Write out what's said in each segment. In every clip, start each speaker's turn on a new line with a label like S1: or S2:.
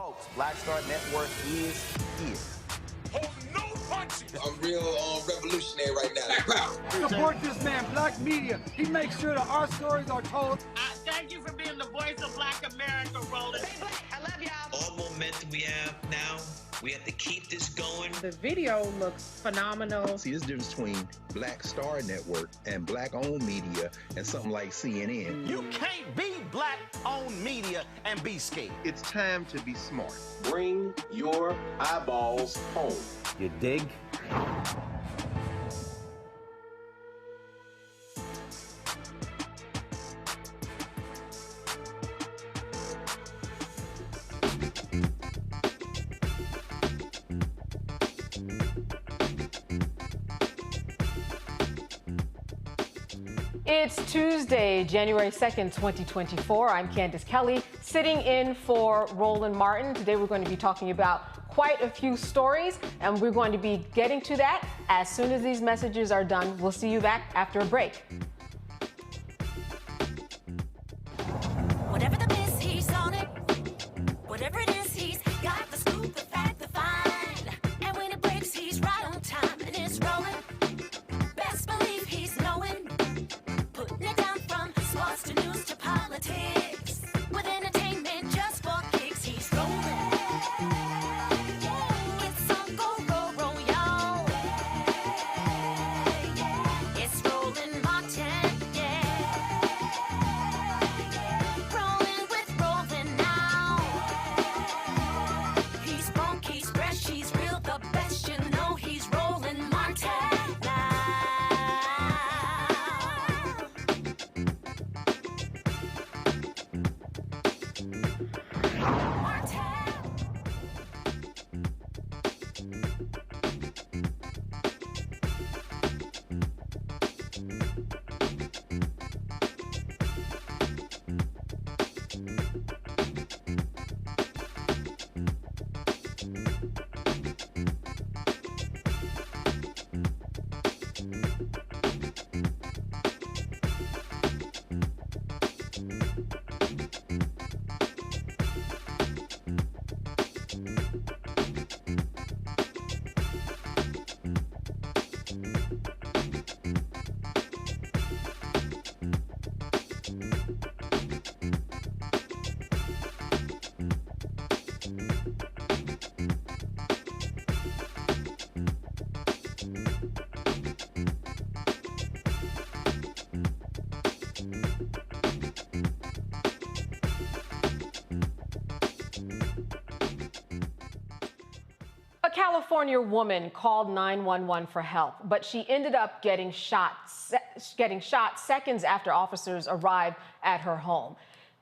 S1: Folks, Black Star Network is here.
S2: Hold no punches.
S3: I'm real revolutionary right now.
S4: Support this man, Black Media. He makes sure that our stories are told.
S5: Thank you for being the voice of Black America, Roland.
S6: Stay black. I love y'all.
S7: All momentum we have now, we have to keep this going.
S8: The video looks phenomenal.
S9: See, there's a difference between Black Star Network and Black-owned media and something like CNN.
S1: You can't be Black-owned media and be scared.
S10: It's time to be smart.
S11: Bring your eyeballs home.
S1: You dig?
S12: It's Tuesday, January 2nd, 2024. I'm Candace Kelly, sitting in for Roland Martin. Today we're going to be talking about quite a few stories, and we're going to be getting to that as soon as these messages are done. We'll see you back after a break.
S13: Whatever the miss, he's on it. Whatever it is, he's got the scoop, the fact, the find. And when it breaks, he's right on time and it's rolling. Best believe he's knowing. Putting it down from sports to news to politics. With entertainment just for kicks, he's rolling. It's on go, roll, roll, y'all. It's Roland Martin, yeah. Rolling with Roland now. He's funky, he's fresh, he's real, the best, you know he's Roland Martin.
S12: A California woman called 911 for help, but she ended up getting shot seconds after officers arrived at her home.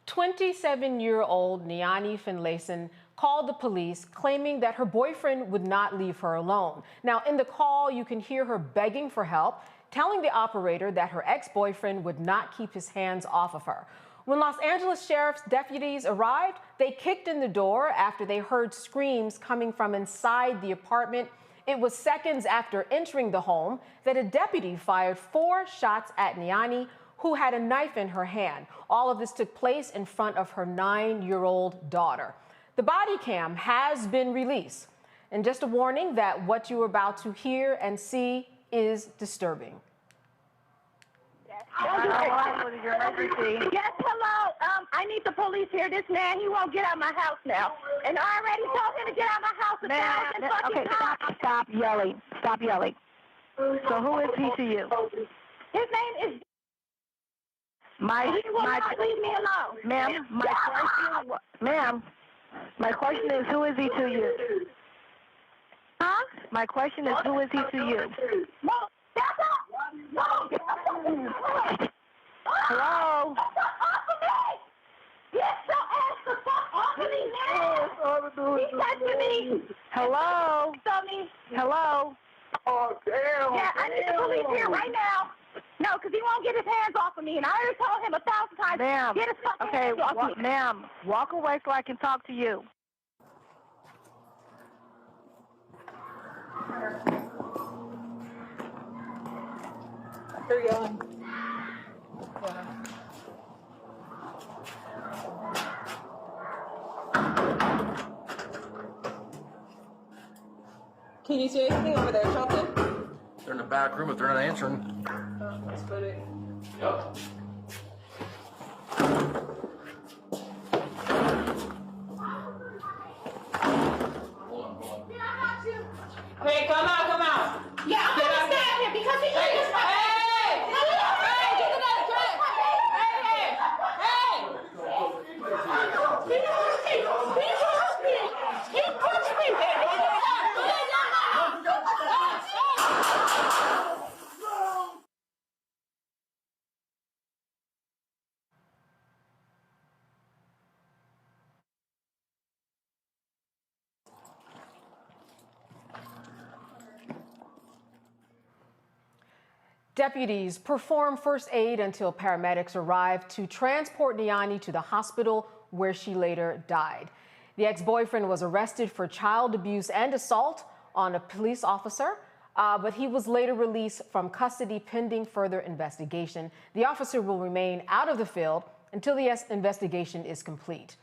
S12: 27-year-old Niani Finlayson called the police claiming that her boyfriend would not leave her alone. Now, in the call, you can hear her begging for help, telling the operator that her ex-boyfriend would not keep his hands off of her. When Los Angeles Sheriff's deputies arrived, they kicked in the door after they heard screams coming from inside the apartment. It was seconds after entering the home that a deputy fired 4 shots at Niani, who had a knife in her hand. All of this took place in front of her 9-year-old daughter. The body cam has been released. And just a warning that what you're about to hear and see is disturbing.
S14: What is your emergency? Yes, hello. I need the police here. This man, he won't get out of my house now. And I already told him to get out of my house 1,000 fucking times.
S8: Stop yelling. Stop yelling. So who is he to you?
S14: His name is... He will not leave me alone.
S8: Ma'am, my question is, who is he to you?
S14: Huh?
S8: My question is, who is he to you?
S14: Well, that's all. No.
S8: Hello?
S14: Off of me! Get your ass the fuck off of me, man! He touching me!
S8: Hello? Hello?
S10: Oh, damn.
S14: Yeah, I need the police here right now. No, because he won't get his hands off of me, and I already told him 1,000 times.
S8: Ma'am,
S14: get his fucking hands off me.
S8: Ma'am, walk away so I can talk to you.
S12: Here we go. Yeah.
S6: Can you see anything over there, something?
S15: They're in the back room if they're not answering.
S6: Let's put it.
S15: Yep.
S6: Hey, come out, come out.
S14: Yeah, I'm gonna stab him because he is my
S12: Deputies perform first aid until paramedics arrived to transport Niani to the hospital where she later died. The ex-boyfriend was arrested for child abuse and assault on a police officer, but he was later released from custody pending further investigation. The officer will remain out of the field until the investigation is complete.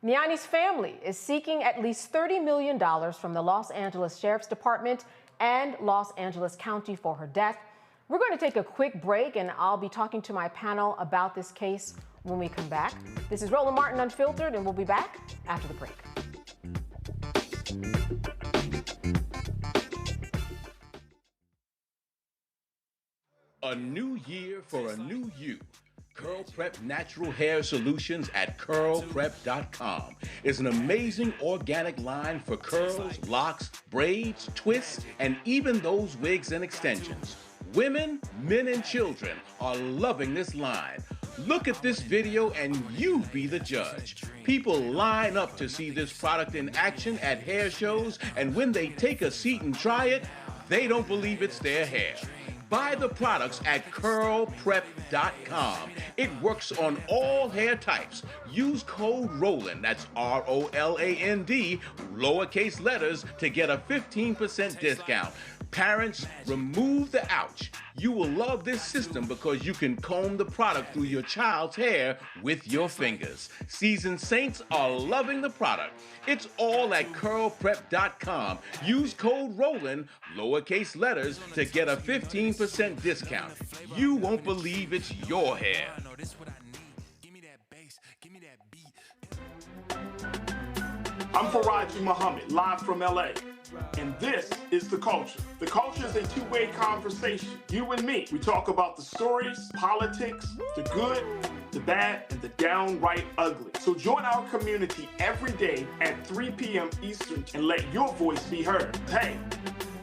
S12: Niani's family is seeking at least $30 million from the Los Angeles Sheriff's Department and Los Angeles County for her death. We're going to take a quick break, and I'll be talking to my panel about this case when we come back. This is Roland Martin Unfiltered, and we'll be back after the break.
S16: A new year for a new you. Curl Prep Natural Hair Solutions at curlprep.com is an amazing organic line for curls, locks, braids, twists, and even those wigs and extensions. Women, men, and children are loving this line. Look at this video and you be the judge. People line up to see this product in action at hair shows, and when they take a seat and try it, they don't believe it's their hair. Buy the products at curlprep.com. It works on all hair types. Use code ROLAND, that's ROLAND, lowercase letters, to get a 15% discount. Parents, remove the ouch. You will love this system because you can comb the product through your child's hair with your fingers. Seasoned saints are loving the product. It's all at curlprep.com. Use code ROLAND, lowercase letters, to get a 15% discount. You won't believe it's your hair.
S2: I'm Faraji Muhammad, live from LA. And this is The Culture. The Culture is a two-way conversation. You and me. We talk about the stories, politics, the good, the bad, and the downright ugly. So join our community every day at 3 p.m. Eastern and let your voice be heard. Hey,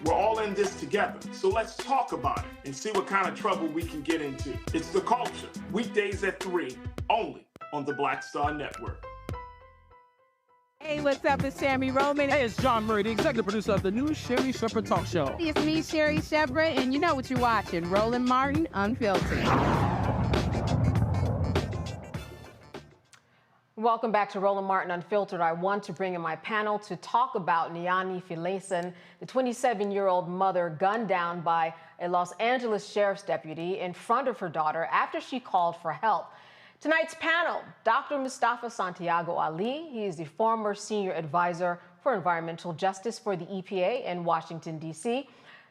S2: we're all in this together. So let's talk about it and see what kind of trouble we can get into. It's The Culture, weekdays at 3, only on the Black Star Network.
S17: Hey, what's up? It's Sammy Roman.
S18: Hey, it's John Murray, the executive producer of the new Sherry Shepherd Talk Show.
S17: It's me, Sherry Shepherd, and you know what you're watching, Roland Martin Unfiltered.
S12: Welcome back to Roland Martin Unfiltered. I want to bring in my panel to talk about Niani Finlayson, the 27-year-old mother gunned down by a Los Angeles sheriff's deputy in front of her daughter after she called for help. Tonight's panel, Dr. Mustafa Santiago Ali. He is the former senior advisor for environmental justice for the EPA in Washington, D.C.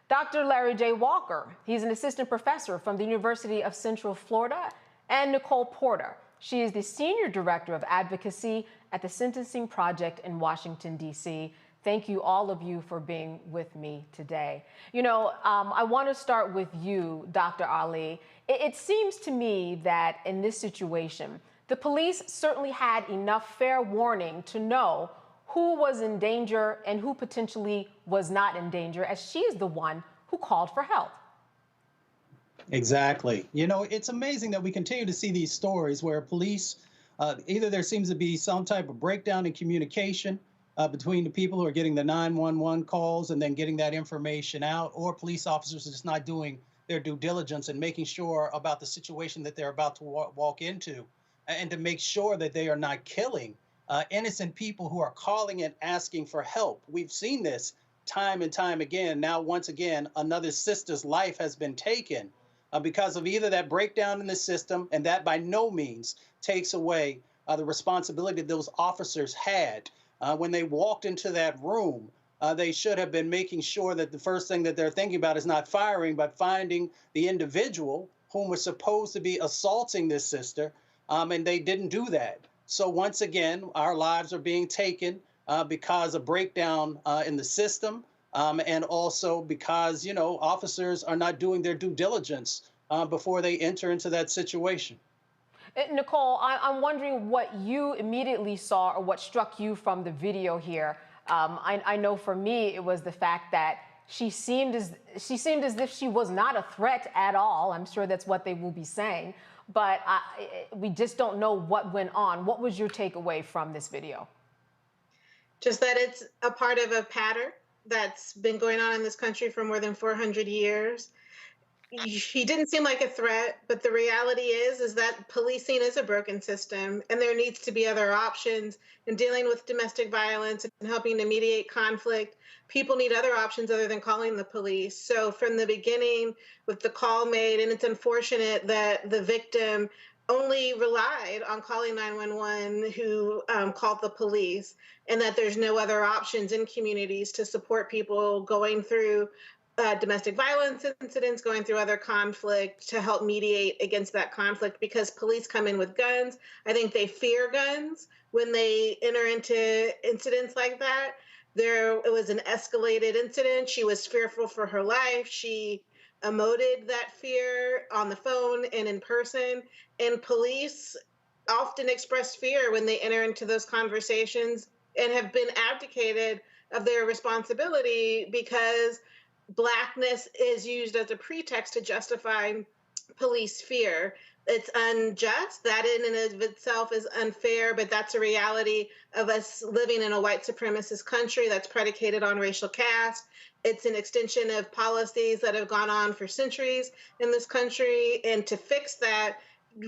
S12: Dr. Larry J. Walker. He's an assistant professor from the University of Central Florida. And Nicole Porter. She is the senior director of advocacy at the Sentencing Project in Washington, D.C. Thank you, all of you, for being with me today. You know, I want to start with you, Dr. Ali. It seems to me that in this situation, the police certainly had enough fair warning to know who was in danger and who potentially was not in danger, as she is the one who called for help.
S19: Exactly. You know, it's amazing that we continue to see these stories where police, either there seems to be some type of breakdown in communication between the people who are getting the 911 calls and then getting that information out, or police officers are just not doing their due diligence and making sure about the situation that they're about to walk into, and to make sure that they are not killing innocent people who are calling and asking for help. We've seen this time and time again. Now, once again, another sister's life has been taken because of either that breakdown in the system, and that by no means takes away the responsibility those officers had when they walked into that room They should have been making sure that the first thing that they're thinking about is not firing, but finding the individual whom was supposed to be assaulting this sister, and they didn't do that. So once again, our lives are being taken because of breakdown in the system, and also because, officers are not doing their due diligence before they enter into that situation.
S12: Nicole, I'm wondering what you immediately saw or what struck you from the video here. I know for me, it was the fact that she seemed as if she was not a threat at all. I'm sure that's what they will be saying, but we just don't know what went on. What was your takeaway from this video?
S20: Just that it's a part of a pattern that's been going on in this country for more than 400 years. He didn't seem like a threat, but the reality is that policing is a broken system, and there needs to be other options in dealing with domestic violence and helping to mediate conflict. People need other options other than calling the police. So from the beginning, with the call made, and it's unfortunate that the victim only relied on calling 911, who called the police, and that there's no other options in communities to support people going through domestic violence incidents, going through other conflict to help mediate against that conflict, because police come in with guns. I think they fear guns when they enter into incidents like that. It was an escalated incident. She was fearful for her life. She emoted that fear on the phone and in person. And police often express fear when they enter into those conversations and have been abdicated of their responsibility because Blackness is used as a pretext to justify police fear. It's unjust. That in and of itself is unfair, but that's a reality of us living in a white supremacist country that's predicated on racial caste. It's an extension of policies that have gone on for centuries in this country. And to fix that,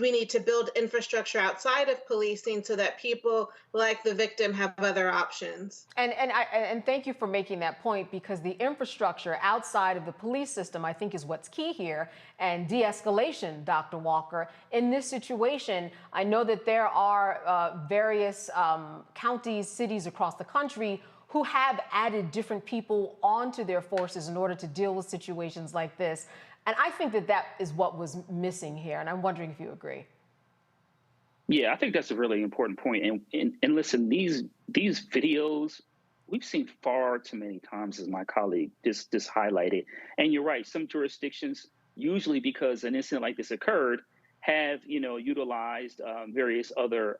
S20: we need to build infrastructure outside of policing so that people like the victim have other options.
S12: And thank you for making that point, because the infrastructure outside of the police system, I think, is what's key here. And de-escalation, Dr. Walker. In this situation, I know that there are various counties, cities across the country who have added different people onto their forces in order to deal with situations like this. And I think that is what was missing here. And I'm wondering if you agree.
S21: Yeah, I think that's a really important point. And listen, these videos, we've seen far too many times, as my colleague just highlighted. And you're right, some jurisdictions, usually because an incident like this occurred, have, utilized various other,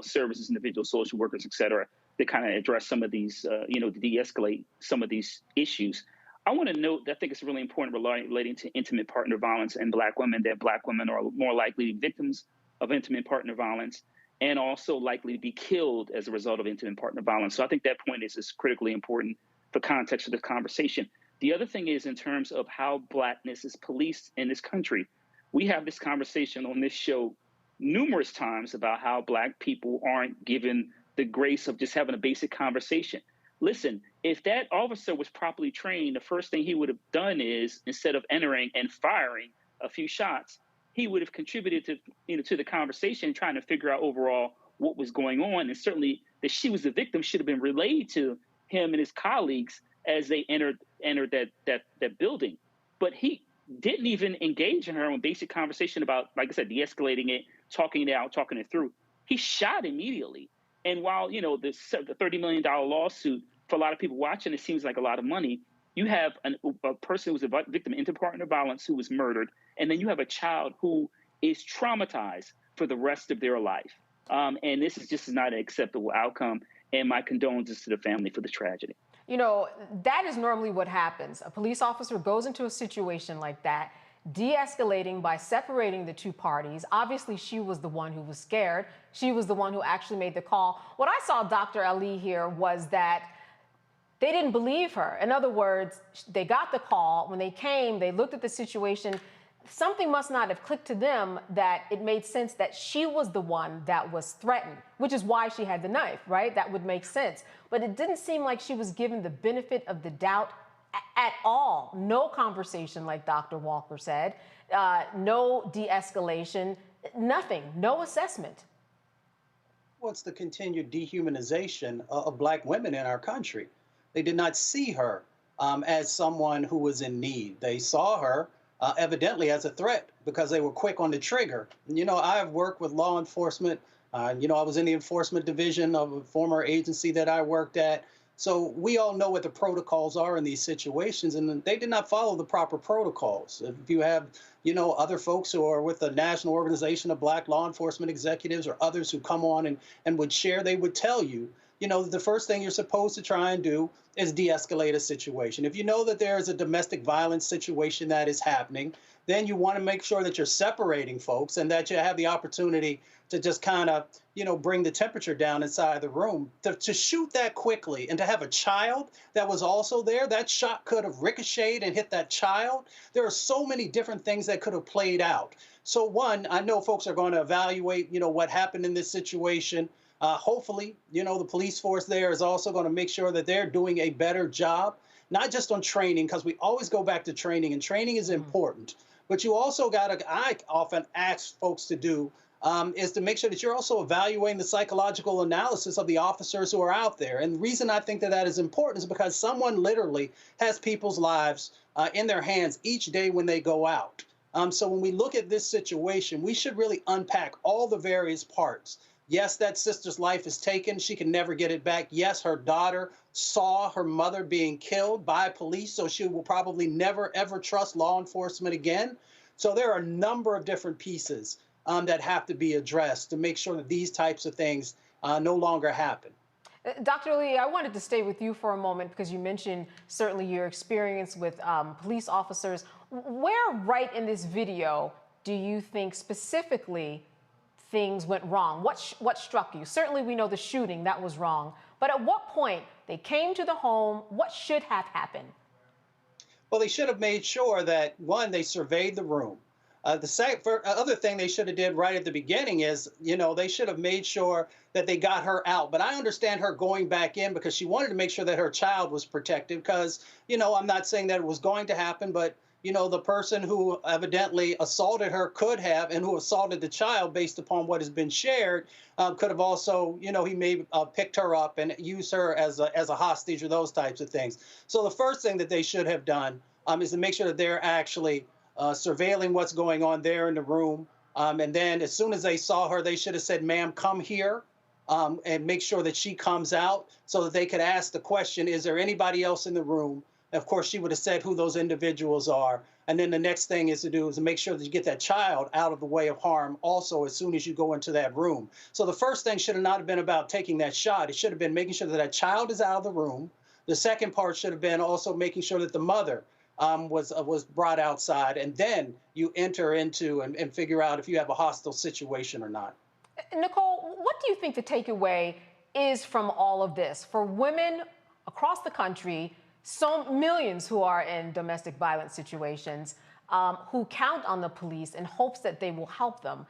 S21: services, individual social workers, et cetera, to kind of address some of these, to de-escalate some of these issues. I want to note that I think it's really important relating to intimate partner violence and Black women, that Black women are more likely victims of intimate partner violence and also likely to be killed as a result of intimate partner violence. So I think that point is critically important for context of this conversation. The other thing is in terms of how Blackness is policed in this country. We have this conversation on this show numerous times about how Black people aren't given the grace of just having a basic conversation. Listen, if that officer was properly trained, the first thing he would have done is, instead of entering and firing a few shots, he would have contributed to the conversation, trying to figure out overall what was going on. And certainly that she was the victim should have been relayed to him and his colleagues as they entered that building. But he didn't even engage in her in basic conversation about, like I said, de-escalating it, talking it out, talking it through. He shot immediately. And while, the $30 million lawsuit, for a lot of people watching, it seems like a lot of money, you have a person who was a victim of intimate partner violence who was murdered, and then you have a child who is traumatized for the rest of their life. And this is just not an acceptable outcome, and my condolences to the family for the tragedy.
S12: That is normally what happens. A police officer goes into a situation like that, de-escalating by separating the two parties. Obviously, she was the one who was scared. She was the one who actually made the call. What I saw, Dr. Ali, here was that they didn't believe her. In other words, they got the call. When they came, they looked at the situation. Something must not have clicked to them that it made sense that she was the one that was threatened, which is why she had the knife, right? That would make sense. But it didn't seem like she was given the benefit of the doubt at all. No conversation, like Dr. Walker said, no de-escalation, nothing, no assessment.
S19: What's the continued dehumanization of Black women in our country? They did not see her as someone who was in need. They saw her evidently as a threat because they were quick on the trigger. And, I have worked with law enforcement. I was in the enforcement division of a former agency that I worked at. So we all know what the protocols are in these situations, and they did not follow the proper protocols. If you have, other folks who are with the National Organization of Black Law Enforcement Executives or others who come on and would share, they would tell you, the first thing you're supposed to try and do is de-escalate a situation. If you know that there is a domestic violence situation that is happening, then you want to make sure that you're separating folks and that you have the opportunity to just kind of, bring the temperature down inside the room. To shoot that quickly and to have a child that was also there, that shot could have ricocheted and hit that child. There are so many different things that could have played out. So one, I know folks are going to evaluate, what happened in this situation. Hopefully, the police force there is also going to make sure that they're doing a better job, not just on training, because we always go back to training, and training is important. But you also I often ask folks to do, is to make sure that you're also evaluating the psychological analysis of the officers who are out there. And the reason I think that that is important is because someone literally has people's lives in their hands each day when they go out. So when we look at this situation, we should really unpack all the various parts. Yes, that sister's life is taken. She can never get it back. Yes, her daughter saw her mother being killed by police, so she will probably never, ever trust law enforcement again. So there are a number of different pieces that have to be addressed to make sure that these types of things no longer happen.
S12: Dr. Lee, I wanted to stay with you for a moment because you mentioned certainly your experience with police officers. Where right in this video do you think specifically things went wrong? What struck you? Certainly we know the shooting, that was wrong. But at what point they came to the home, what should have happened?
S19: Well, they should have made sure that, one, they surveyed the room. The other thing they should have did right at the beginning is, they should have made sure that they got her out. But I understand her going back in because she wanted to make sure that her child was protected because, I'm not saying that it was going to happen, but, the person who evidently assaulted her could have, and who assaulted the child based upon what has been shared, could have also, he may have picked her up and used her as a hostage or those types of things. So the first thing that they should have done is to make sure that they're actually surveilling what's going on there in the room. And then as soon as they saw her, they should have said, ma'am, come here, and make sure that she comes out so that they could ask the question, is there anybody else in the room? Of course, she would have said who those individuals are. And then the next thing is to make sure that you get that child out of the way of harm also as soon as you go into that room. So the first thing should have not have been about taking that shot. It should have been making sure that that child is out of the room. The second part should have been also making sure that the mother was brought outside, and then you enter into and figure out if you have a hostile situation or not.
S12: Nicole, what do you think the takeaway is from all of this for women across the country, so millions who are in domestic violence situations, who count on the police in hopes that they will help them?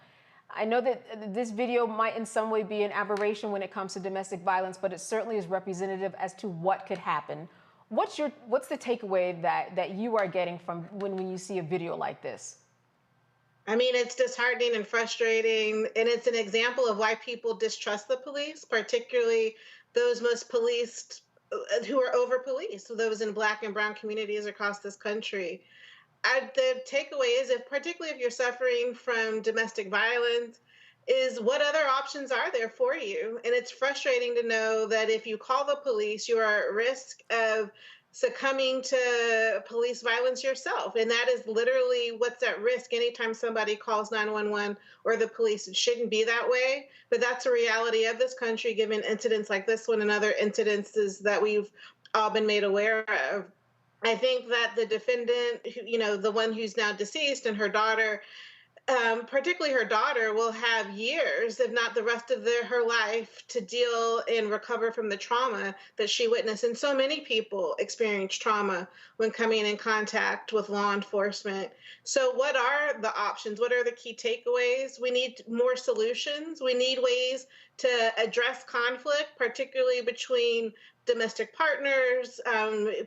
S12: I know that this video might in some way be an aberration when it comes to domestic violence, but it certainly is representative as to what could happen. What's the takeaway that you are getting from when you see a video like this?
S20: I mean, it's disheartening and frustrating, and it's an example of why people distrust the police, particularly those most policed, who are over-policed, those in Black and brown communities across this country. The takeaway is, particularly if you're suffering from domestic violence, is what other options are there for you? And it's frustrating to know that if you call the police, you are at risk of succumbing to police violence yourself. And that is literally what's at risk anytime somebody calls 911 or the police. It shouldn't be that way, but that's a reality of this country, given incidents like this one and other incidences that we've all been made aware of. I think that the defendant, the one who's now deceased, and her daughter, particularly her daughter, will have years, if not the rest of her life, to deal and recover from the trauma that she witnessed. And so many people experience trauma when coming in contact with law enforcement. So what are the options? What are the key takeaways? We need more solutions. We need ways to address conflict, particularly between domestic partners,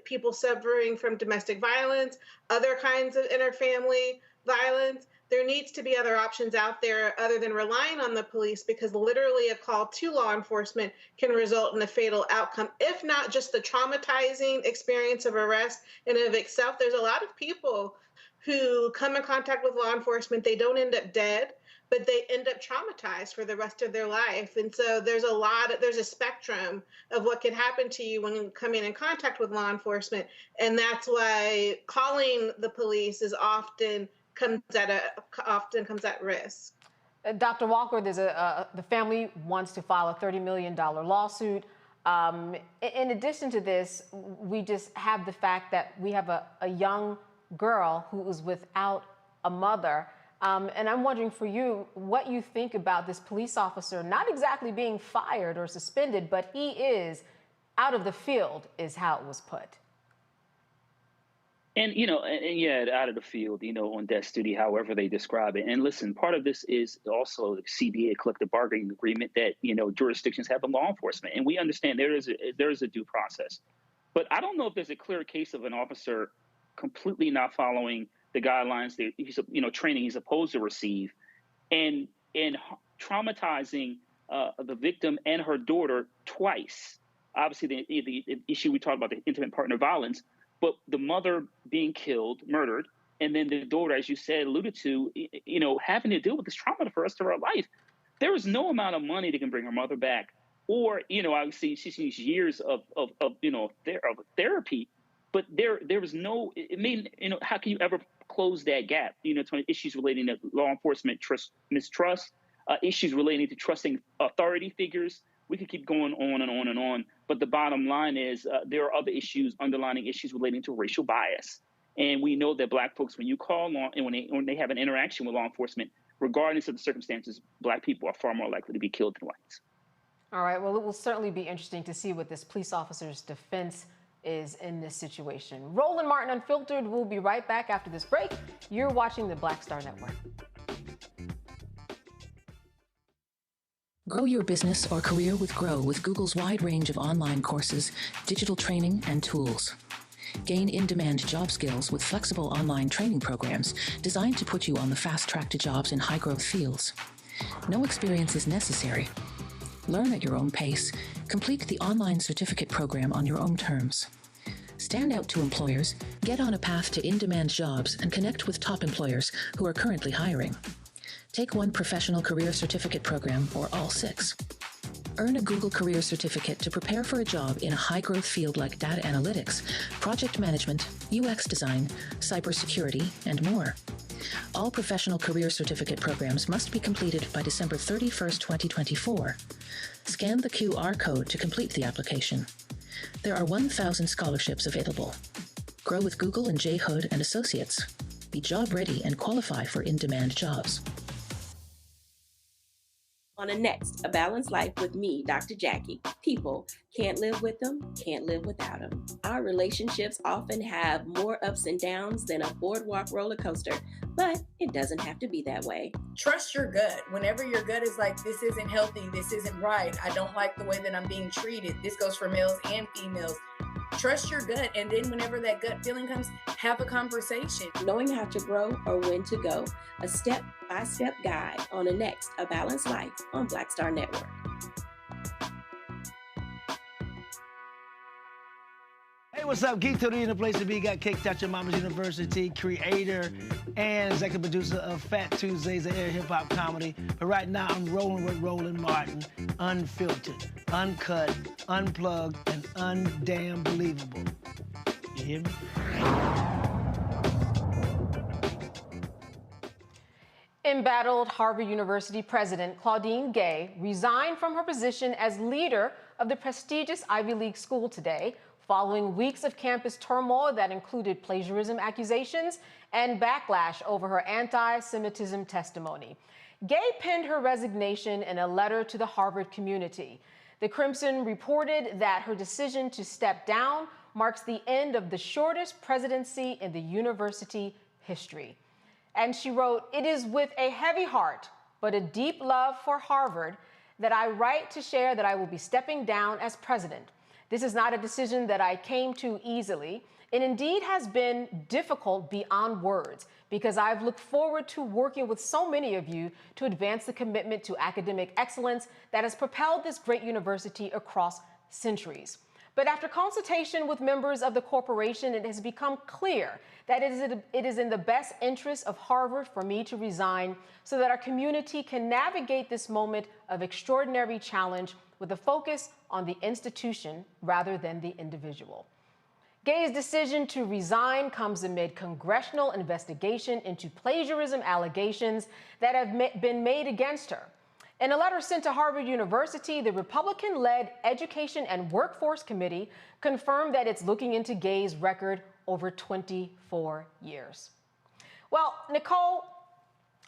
S20: people suffering from domestic violence, other kinds of interfamily violence, there needs to be other options out there other than relying on the police, because literally a call to law enforcement can result in a fatal outcome, if not just the traumatizing experience of arrest in and of itself. There's a lot of people who come in contact with law enforcement, they don't end up dead, but they end up traumatized for the rest of their life. And so there's a spectrum of what can happen to you when coming in contact with law enforcement. And that's why calling the police is often comes at risk.
S12: Dr. Walker, the family wants to file a $30 million lawsuit. In addition to this, we just have the fact that we have a young girl who is without a mother. And I'm wondering for you, what you think about this police officer not exactly being fired or suspended, but he is out of the field, is how it was put.
S21: And, out of the field, on desk duty, however they describe it. And listen, part of this is also the CBA collective bargaining agreement that, jurisdictions have in law enforcement. And we understand there is a due process. But I don't know if there's a clear case of an officer completely not following the guidelines that he's, training he's supposed to receive, and traumatizing the victim and her daughter twice. Obviously, the issue we talked about, the intimate partner violence, but the mother being killed, murdered, and then the daughter, as you said, alluded to, having to deal with this trauma for the rest of her life. There is no amount of money that can bring her mother back, or obviously she needs years of therapy. But there was no. How can you ever close that gap? To issues relating to law enforcement mistrust, issues relating to trusting authority figures. We could keep going on and on and on. But the bottom line is there are other issues, underlying issues relating to racial bias. And we know that Black folks, when you call law and when they have an interaction with law enforcement, regardless of the circumstances, Black people are far more likely to be killed than whites.
S12: All right. Well, it will certainly be interesting to see what this police officer's defense is in this situation. Roland Martin Unfiltered will be right back after this break. You're watching the Black Star Network.
S3: Grow your business or career with Grow with Google's wide range of online courses, digital training, and tools. Gain in-demand job skills with flexible online training programs designed to put you on the fast track to jobs in high-growth fields. No experience is necessary. Learn at your own pace. Complete the online certificate program on your own terms. Stand out to employers, get on a path to in-demand jobs, and connect with top employers who are currently hiring. Take one professional career certificate program or all 6. Earn a Google Career Certificate to prepare for a job in a high-growth field like data analytics, project management, UX design, cybersecurity, and more. All professional career certificate programs must be completed by December 31st, 2024. Scan the QR code to complete the application. There are 1,000 scholarships available. Grow with Google and J. Hood and Associates. Be job ready and qualify for in-demand jobs.
S22: On a Next, A Balanced Life with me, Dr. Jackie. People can't live with them, can't live without them. Our relationships often have more ups and downs than a boardwalk roller coaster, but it doesn't have to be that way.
S23: Trust your gut. Whenever your gut is like, this isn't healthy, this isn't right, I don't like the way that I'm being treated. This goes for males and females. Trust your gut, and then whenever that gut feeling comes, have a conversation.
S22: Knowing how to grow or when to go. A step-by-step guide on a Next, A Balanced Life on Black Star Network.
S4: Hey, what's up? Geek Tony in the place to be. Got Kicked Out Your Mama's University, creator and executive producer of Fat Tuesdays, an air hip-hop comedy. But right now, I'm rolling with Roland Martin, unfiltered, uncut, unplugged, and undamn believable. You hear me?
S12: Embattled Harvard University President Claudine Gay resigned from her position as leader of the prestigious Ivy League school today, following weeks of campus turmoil that included plagiarism accusations and backlash over her anti-Semitism testimony. Gay penned her resignation in a letter to the Harvard community. The Crimson reported that her decision to step down marks the end of the shortest presidency in the university history. And she wrote, "It is with a heavy heart, but a deep love for Harvard, that I write to share that I will be stepping down as president. This is not a decision that I came to easily. It indeed has been difficult beyond words because I've looked forward to working with so many of you to advance the commitment to academic excellence that has propelled this great university across centuries. But after consultation with members of the corporation, it has become clear that it is in the best interest of Harvard for me to resign so that our community can navigate this moment of extraordinary challenge with a focus on the institution rather than the individual. Gay's decision to resign comes amid congressional investigation into plagiarism allegations that have been made against her. In a letter sent to Harvard University, the Republican-led Education and Workforce Committee confirmed that it's looking into Gay's record over 24 years. Well, Nicole,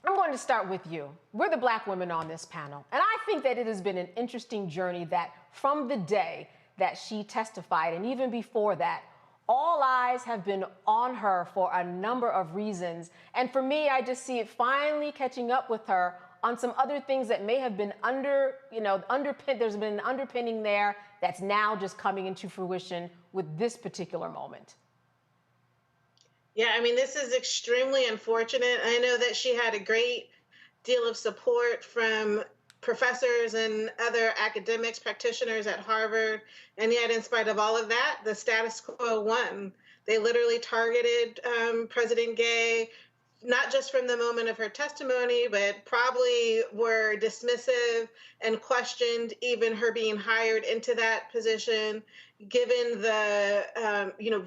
S12: I'm going to start with you. We're the Black women on this panel, and I think that it has been an interesting journey that from the day that she testified, and even before that, all eyes have been on her for a number of reasons. And for me, I just see it finally catching up with her on some other things that may have been there's been an underpinning there that's now just coming into fruition with this particular moment.
S20: Yeah, I mean, this is extremely unfortunate. I know that she had a great deal of support from professors and other academics, practitioners at Harvard. And yet, in spite of all of that, the status quo won. They literally targeted President Gay, not just from the moment of her testimony, but probably were dismissive and questioned even her being hired into that position, given the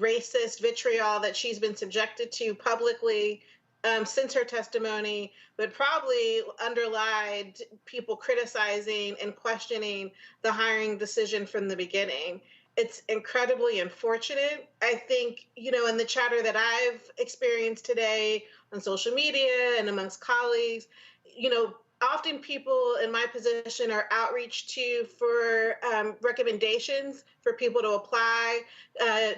S20: racist vitriol that she's been subjected to publicly since her testimony, but probably underlied people criticizing and questioning the hiring decision from the beginning. It's incredibly unfortunate. I think, in the chatter that I've experienced today on social media and amongst colleagues, often people in my position are outreached to for recommendations for people to apply,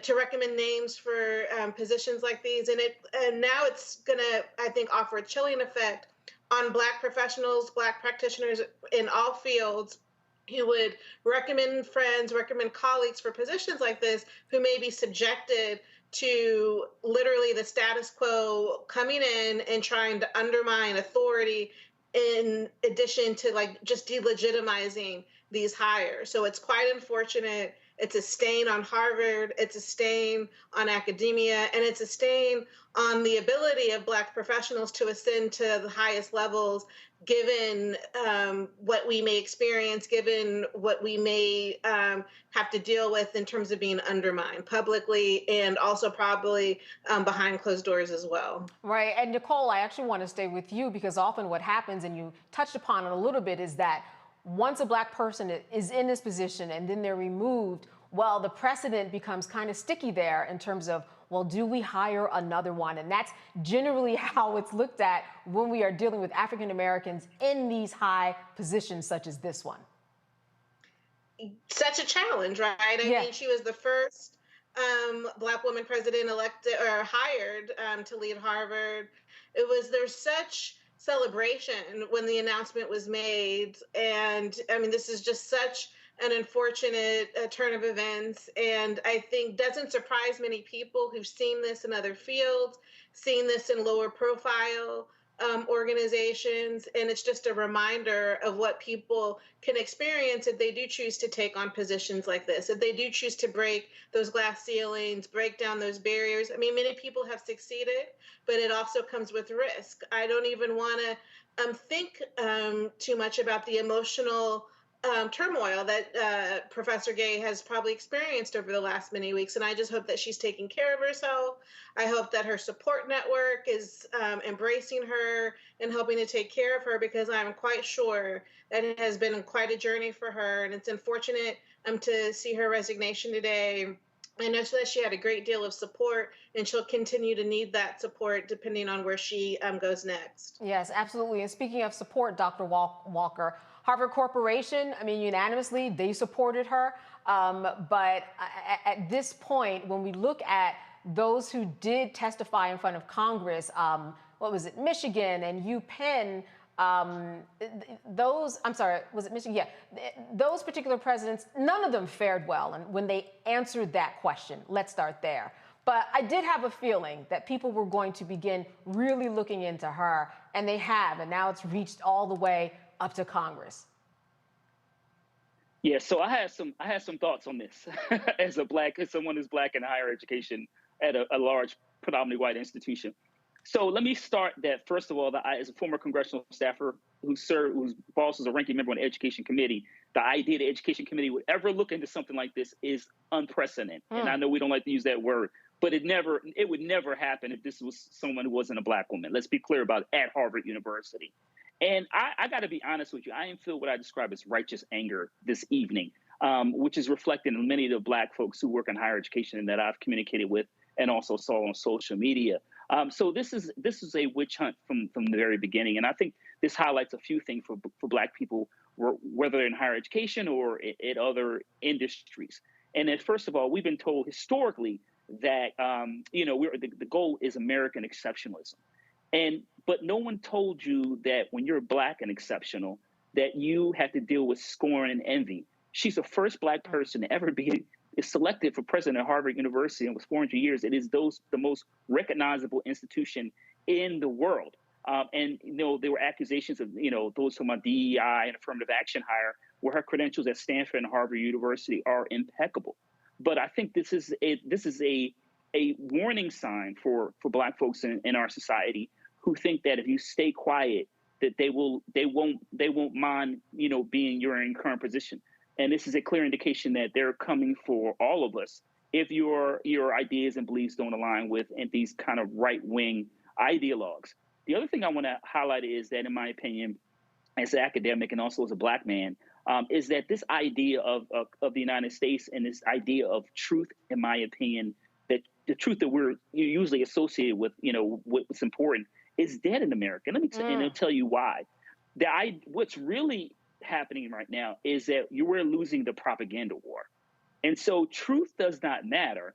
S20: to recommend names for positions like these. And now it's going to, I think, offer a chilling effect on Black professionals, Black practitioners in all fields who would recommend friends, recommend colleagues for positions like this who may be subjected to literally the status quo coming in and trying to undermine authority in addition to just delegitimizing these hires. So it's quite unfortunate. It's a stain on Harvard. It's a stain on academia, and it's a stain on the ability of Black professionals to ascend to the highest levels, given what we may experience, given what we may have to deal with in terms of being undermined publicly and also probably behind closed doors as well.
S12: Right. And Nicole, I actually want to stay with you because often what happens, and you touched upon it a little bit, is that once a Black person is in this position and then they're removed, well, the precedent becomes kind of sticky there in terms of, well, do we hire another one? And that's generally how it's looked at when we are dealing with African Americans in these high positions such as this one.
S20: Such a challenge, right? I mean, she was the first Black woman president elected or hired to lead Harvard. There's such celebration when the announcement was made. And I mean, this is just such an unfortunate turn of events. And I think doesn't surprise many people who've seen this in other fields, seen this in lower profile organizations. And it's just a reminder of what people can experience if they do choose to take on positions like this, if they do choose to break those glass ceilings, break down those barriers. I mean, many people have succeeded, but it also comes with risk. I don't even want to think too much about the emotional turmoil that Professor Gay has probably experienced over the last many weeks. And I just hope that she's taking care of herself. I hope that her support network is embracing her and helping to take care of her, because I'm quite sure that it has been quite a journey for her. And it's unfortunate to see her resignation today. I know that she had a great deal of support, and she'll continue to need that support depending on where she goes next.
S12: Yes, absolutely. And speaking of support, Dr. Walker, Harvard Corporation, I mean, unanimously, they supported her. But at this point, when we look at those who did testify in front of Congress, what was it, Michigan and UPenn, was it Michigan? Yeah, those particular presidents, none of them fared well. And when they answered that question, let's start there. But I did have a feeling that people were going to begin really looking into her, and they have, and now it's reached all the way up to Congress.
S21: Yeah, so I had some thoughts on this as someone who's black in higher education at a large, predominantly white institution. So let me start that, first of all, that as a former congressional staffer whose boss was a ranking member on the Education Committee, the idea the Education Committee would ever look into something like this is unprecedented. And I know we don't like to use that word, but it would never happen if this was someone who wasn't a black woman. Let's be clear about it, at Harvard University. And I got to be honest with you, I didn't feel what I describe as righteous anger this evening, which is reflected in many of the black folks who work in higher education and that I've communicated with and also saw on social media. So this is a witch hunt from the very beginning. And I think this highlights a few things for black people, whether in higher education or at other industries. And then, first of all, we've been told historically that, the goal is American exceptionalism. But no one told you that when you're black and exceptional, that you have to deal with scorn and envy. She's the first black person to ever be selected for president of Harvard University, and was 400 years. It is the most recognizable institution in the world. And there were accusations of those from a DEI and affirmative action hire, where her credentials at Stanford and Harvard University are impeccable. But I think this is a warning sign for black folks in our society who think that if you stay quiet, that they won't mind being your current position. And this is a clear indication that they're coming for all of us if your ideas and beliefs don't align with these kind of right-wing ideologues. The other thing I want to highlight is that, in my opinion, as an academic and also as a black man, is that this idea of the United States and this idea of truth, in my opinion, that the truth that we're usually associated with, what's important, is dead in America. Let me and I'll tell you why. What's really happening right now is that we're losing the propaganda war. And so truth does not matter.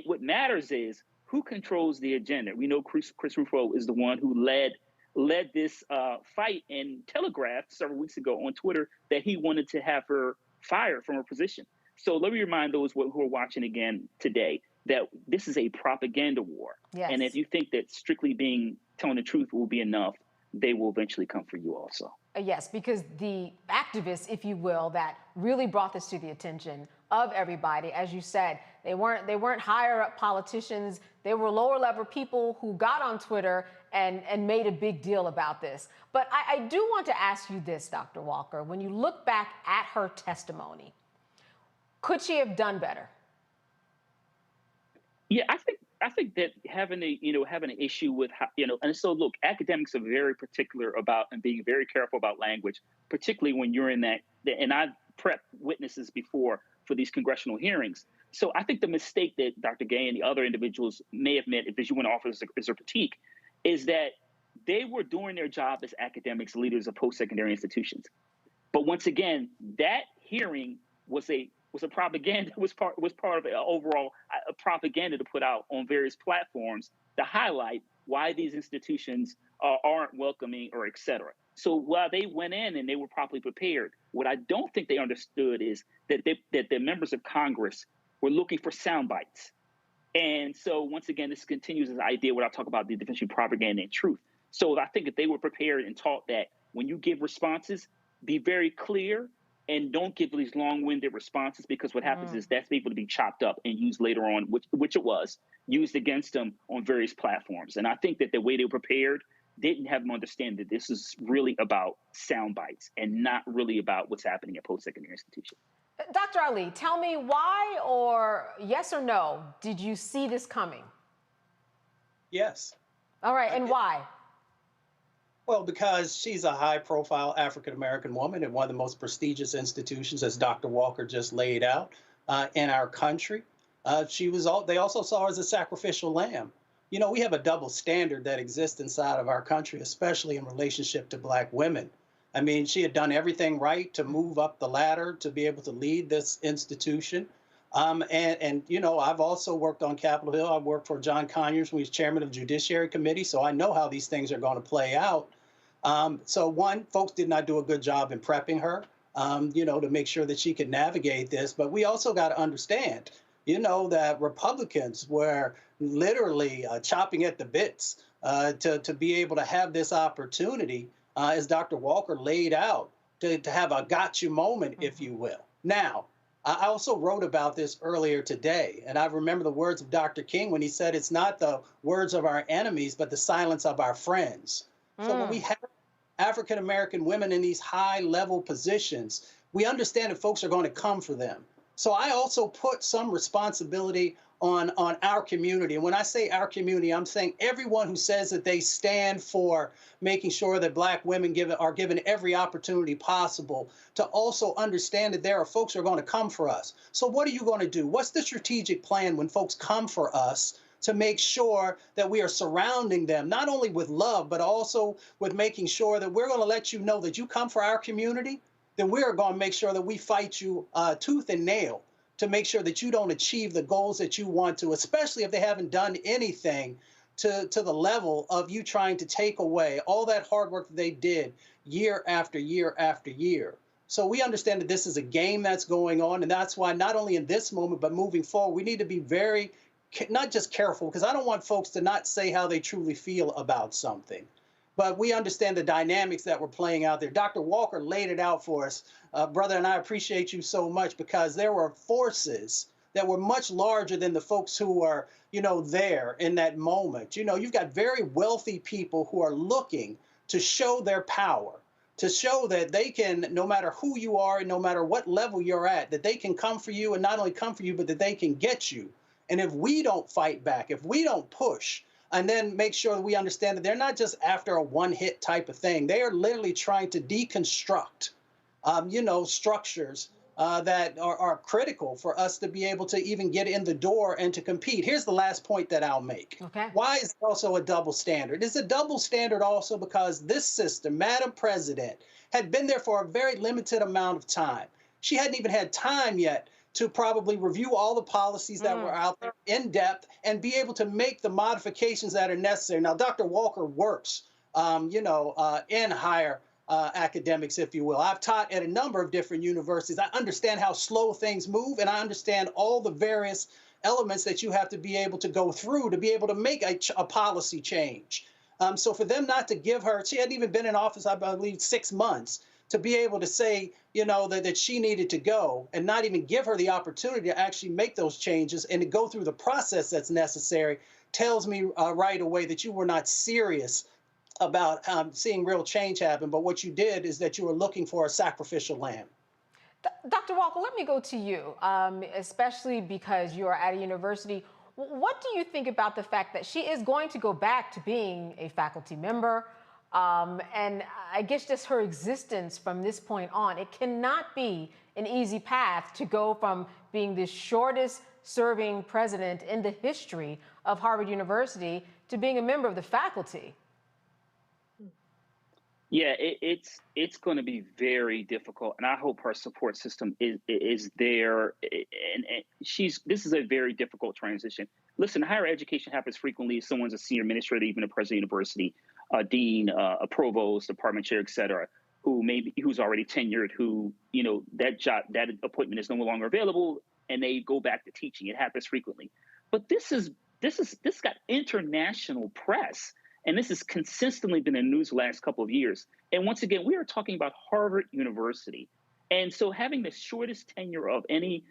S21: What matters is who controls the agenda. We know Chris Rufo is the one who led this fight and telegraphed several weeks ago on Twitter that he wanted to have her fired from her position. So let me remind those who are watching again today that this is a propaganda war.
S12: Yes.
S21: And if you think that strictly telling the truth will be enough, they will eventually come for you also.
S12: Yes, because the activists, if you will, that really brought this to the attention of everybody, as you said, they weren't higher up politicians. They were lower level people who got on Twitter and made a big deal about this. But I do want to ask you this, Dr. Walker. When you look back at her testimony, could she have done better?
S21: Yeah, I think that having an issue with and so look, academics are very particular about and being very careful about language, particularly when you're in that. And I've prepped witnesses before for these congressional hearings. So I think the mistake that Dr. Gay and the other individuals may have made, if you want to offer as a critique, is that they were doing their job as academics, leaders of post-secondary institutions. But once again, that hearing was a propaganda, was part of an overall propaganda to put out on various platforms to highlight why these institutions aren't welcoming or et cetera. So while they went in and they were properly prepared, what I don't think they understood is that the members of Congress were looking for sound bites. And so once again, this continues this idea what I talk about, the difference between propaganda and truth. So I think if they were prepared and taught that when you give responses, be very clear and don't give these long-winded responses, because what happens is that's able to be chopped up and used later on, which it was, used against them on various platforms. And I think that the way they were prepared didn't have them understand that this is really about sound bites and not really about what's happening at post-secondary institutions.
S12: Dr. Ali, tell me why, or yes or no, did you see this coming?
S19: Yes.
S12: All right, and why?
S19: Well, because she's a high-profile African-American woman in one of the most prestigious institutions, as Dr. Walker just laid out, in our country. They also saw her as a sacrificial lamb. You know, we have a double standard that exists inside of our country, especially in relationship to Black women. I mean, she had done everything right to move up the ladder to be able to lead this institution. And you know, I've also worked on Capitol Hill. I've worked for John Conyers when he was chairman of the Judiciary Committee, so I know how these things are going to play out. So one, folks did not do a good job in prepping her, you know, to make sure that she could navigate this. But we also got to understand, that Republicans were literally chopping at the bits to be able to have this opportunity, as Dr. Walker laid out, to have a gotcha moment, if you will. Now, I also wrote about this earlier today, and I remember the words of Dr. King when he said, it's not the words of our enemies, but the silence of our friends. So when we have African-American women in these high-level positions, we understand that folks are going to come for them. So I also put some responsibility on our community. And when I say our community, I'm saying everyone who says that they stand for making sure that Black women are given every opportunity possible to also understand that there are folks who are going to come for us. So what are you going to do? What's the strategic plan when folks come for us to make sure that we are surrounding them, not only with love, but also with making sure that we're going to let you know that you come for our community, then we're going to make sure that we fight you tooth and nail to make sure that you don't achieve the goals that you want to, especially if they haven't done anything to the level of you trying to take away all that hard work that they did year after year after year. So we understand that this is a game that's going on, and that's why not only in this moment, but moving forward, we need to be very, not just careful, because I don't want folks to not say how they truly feel about something. But we understand the dynamics that were playing out there. Dr. Walker laid it out for us, brother, and I appreciate you so much, because there were forces that were much larger than the folks who were, there in that moment. You've got very wealthy people who are looking to show their power, to show that they can, no matter who you are and no matter what level you're at, that they can come for you, and not only come for you, but that they can get you. And if we don't fight back, if we don't push, and then make sure that we understand that they're not just after a one-hit type of thing. They are literally trying to deconstruct, structures that are critical for us to be able to even get in the door and to compete. Here's the last point that I'll make.
S12: Okay.
S19: Why is it also a double standard? It's a double standard also because this sister, Madam President, had been there for a very limited amount of time. She hadn't even had time yet to probably review all the policies that were out there in depth and be able to make the modifications that are necessary. Now, Dr. Walker works, in higher academics, if you will. I've taught at a number of different universities. I understand how slow things move, and I understand all the various elements that you have to be able to go through to be able to make a policy change. So for them not to give her, she hadn't even been in office, I believe, 6 months, to be able to say, that she needed to go and not even give her the opportunity to actually make those changes and to go through the process that's necessary tells me right away that you were not serious about seeing real change happen. But what you did is that you were looking for a sacrificial lamb.
S12: Dr. Walker, let me go to you, especially because you are at a university. What do you think about the fact that she is going to go back to being a faculty member? And I guess just her existence from this point on, it cannot be an easy path to go from being the shortest serving president in the history of Harvard University to being a member of the faculty.
S21: Yeah, it's going to be very difficult, and I hope her support system is there. And this is a very difficult transition. Listen, higher education happens frequently. Someone's a senior administrator, even a president of the university, a dean, a provost, department chair, et cetera, who's already tenured, who that appointment is no longer available, and they go back to teaching. It happens frequently, but this got international press. And this has consistently been in the news the last couple of years. And once again, we are talking about Harvard University. And so having the shortest tenure of any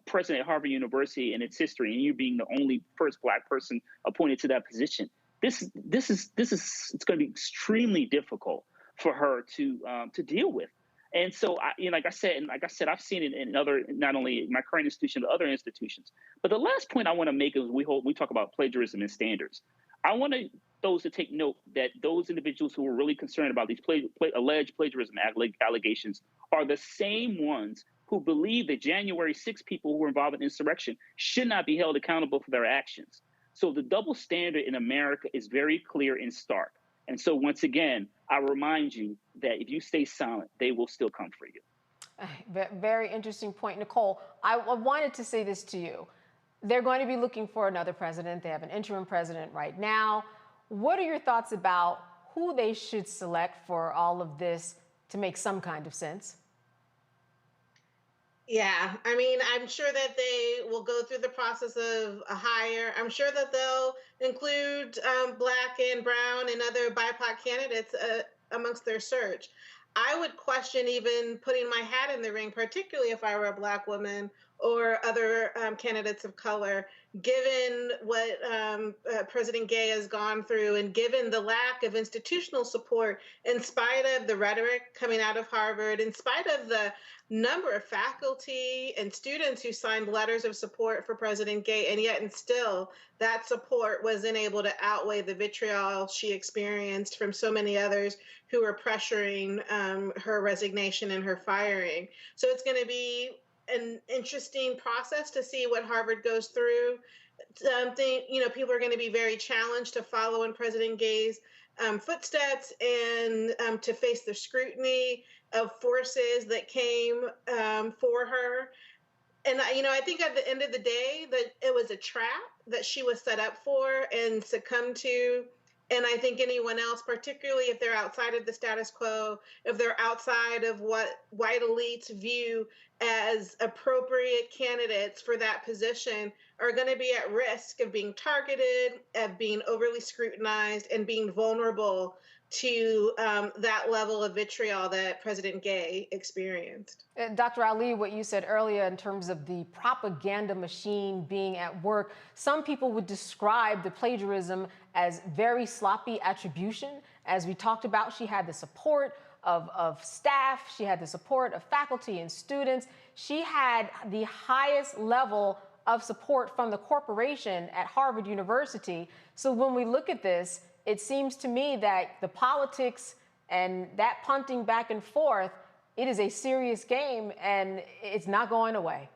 S21: president at Harvard University in its history, and you being the only first Black person appointed to that position, it's going to be extremely difficult for her to deal with. And so, like I said, I've seen it in other, not only my current institution, but other institutions. But the last point I want to make is we talk about plagiarism and standards. I want those to take note that those individuals who are really concerned about these alleged plagiarism allegations are the same ones who believe that January 6 people who were involved in insurrection should not be held accountable for their actions. So the double standard in America is very clear and stark. And so once again, I remind you that if you stay silent, they will still come for you.
S12: Very interesting point, Nicole. I wanted to say this to you. They're going to be looking for another president. They have an interim president right now. What are your thoughts about who they should select for all of this to make some kind of sense?
S20: Yeah, I mean, I'm sure that they will go through the process of a hire. I'm sure that they'll include Black and Brown and other BIPOC candidates amongst their search. I would question even putting my hat in the ring, particularly if I were a Black woman or other candidates of color, given what President Gay has gone through and given the lack of institutional support, in spite of the rhetoric coming out of Harvard, in spite of the number of faculty and students who signed letters of support for President Gay, and yet and still that support wasn't able to outweigh the vitriol she experienced from so many others who were pressuring her resignation and her firing. So it's going to be an interesting process to see what Harvard goes through. People are going to be very challenged to follow in President Gay's footsteps and to face the scrutiny of forces that came for her. And, I think at the end of the day that it was a trap that she was set up for and succumbed to. And I think anyone else, particularly if they're outside of the status quo, if they're outside of what white elites view as appropriate candidates for that position, are going to be at risk of being targeted, of being overly scrutinized, and being vulnerable to that level of vitriol that President Gay experienced.
S12: Dr. Ali, what you said earlier in terms of the propaganda machine being at work, some people would describe the plagiarism as very sloppy attribution. As we talked about, she had the support of staff, she had the support of faculty and students. She had the highest level of support from the corporation at Harvard University. So when we look at this, it seems to me that the politics and that punting back and forth, it is a serious game and it's not going away.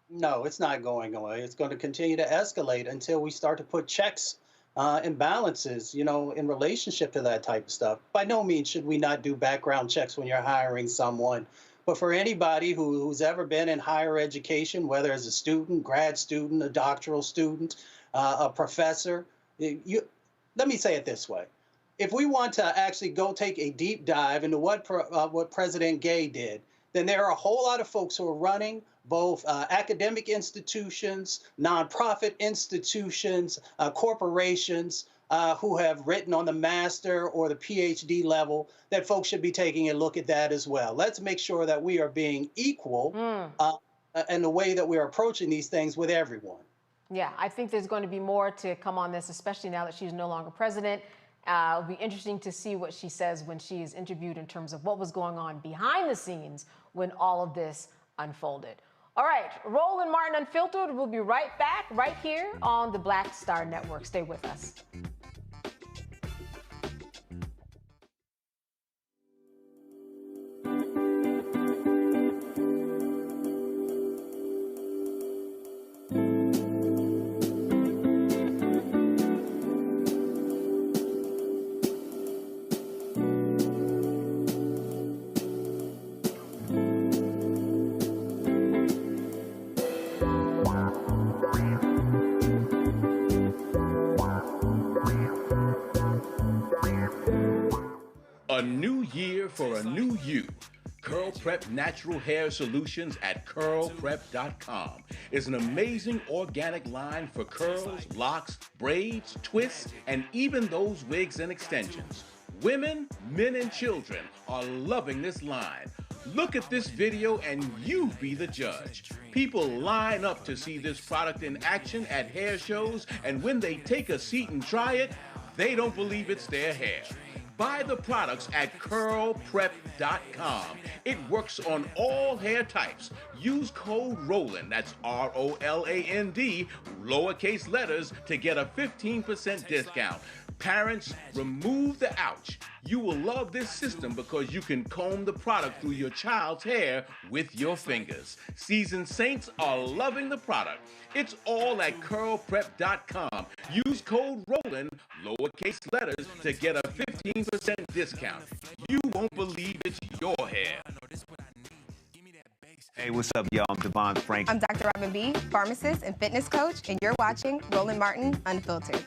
S19: No, it's not going away. It's going to continue to escalate until we start to put checks and balances, in relationship to that type of stuff. By no means should we not do background checks when you're hiring someone. But for anybody who's ever been in higher education, whether as a student, grad student, a doctoral student, a professor, let me say it this way. If we want to actually go take a deep dive into what President Gay did, then there are a whole lot of folks who are running both academic institutions, nonprofit institutions, corporations who have written on the master or the PhD level that folks should be taking a look at that as well. Let's make sure that we are being equal in the way that we're approaching these things with everyone.
S12: Yeah, I think there's going to be more to come on this, especially now that she's no longer president. It'll be interesting to see what she says when she is interviewed in terms of what was going on behind the scenes when all of this unfolded. All right, Roland Martin Unfiltered. We'll be right back right here on the Black Star Network. Stay with us.
S16: A new year for a new you. Curl Prep Natural Hair Solutions at curlprep.com is an amazing organic line for curls, locks, braids, twists, and even those wigs and extensions. Women, men, and children are loving this line. Look at this video and you be the judge. People line up to see this product in action at hair shows, and when they take a seat and try it, they don't believe it's their hair. Buy the products at curlprep.com. It works on all hair types. Use code ROLAND, that's ROLAND, lowercase letters, to get a 15% discount. Parents, remove the ouch. You will love this system because you can comb the product through your child's hair with your fingers. Seasoned saints are loving the product. It's all at curlprep.com. Use code ROLAND, lowercase letters, to get a 15% discount. You won't believe it's your hair.
S5: Hey, what's up, y'all? I'm Devon Frank.
S7: I'm Dr. Robin B., pharmacist and fitness coach, and you're watching Roland Martin Unfiltered.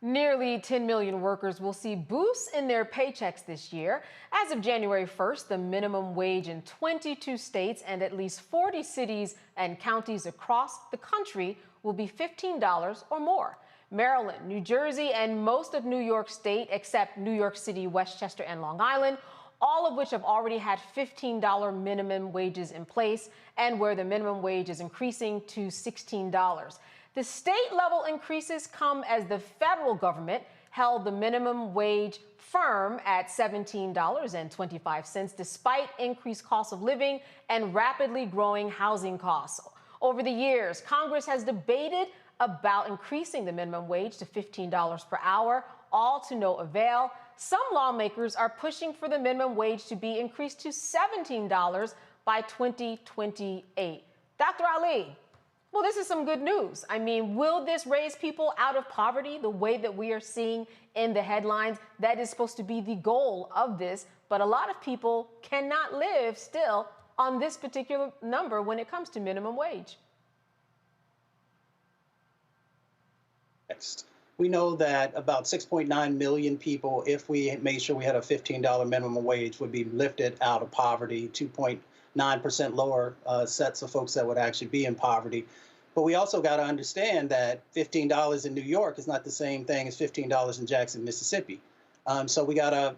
S12: Nearly Nearly 10 million workers will see boosts in their paychecks this year. As of January 1st, the minimum wage in 22 states and at least 40 cities and counties across the country will be $15 or more. Maryland, New Jersey, and most of New York State, except New York City, Westchester, and Long Island, all of which have already had $15 minimum wages in place, and where the minimum wage is increasing to $16. The state-level increases come as the federal government held the minimum wage firm at $17.25, despite increased cost of living and rapidly growing housing costs. Over the years, Congress has debated about increasing the minimum wage to $15 per hour, all to no avail. Some lawmakers are pushing for the minimum wage to be increased to $17 by 2028. Dr. Ali, well, this is some good news. I mean, will this raise people out of poverty the way that we are seeing in the headlines? That is supposed to be the goal of this, but a lot of people cannot live still on this particular number when it comes to minimum wage.
S19: We know that about 6.9 million people, if we made sure we had a $15 minimum wage, would be lifted out of poverty, 2.9% lower sets of folks that would actually be in poverty. But we also got to understand that $15 in New York is not the same thing as $15 in Jackson, Mississippi. So we got to,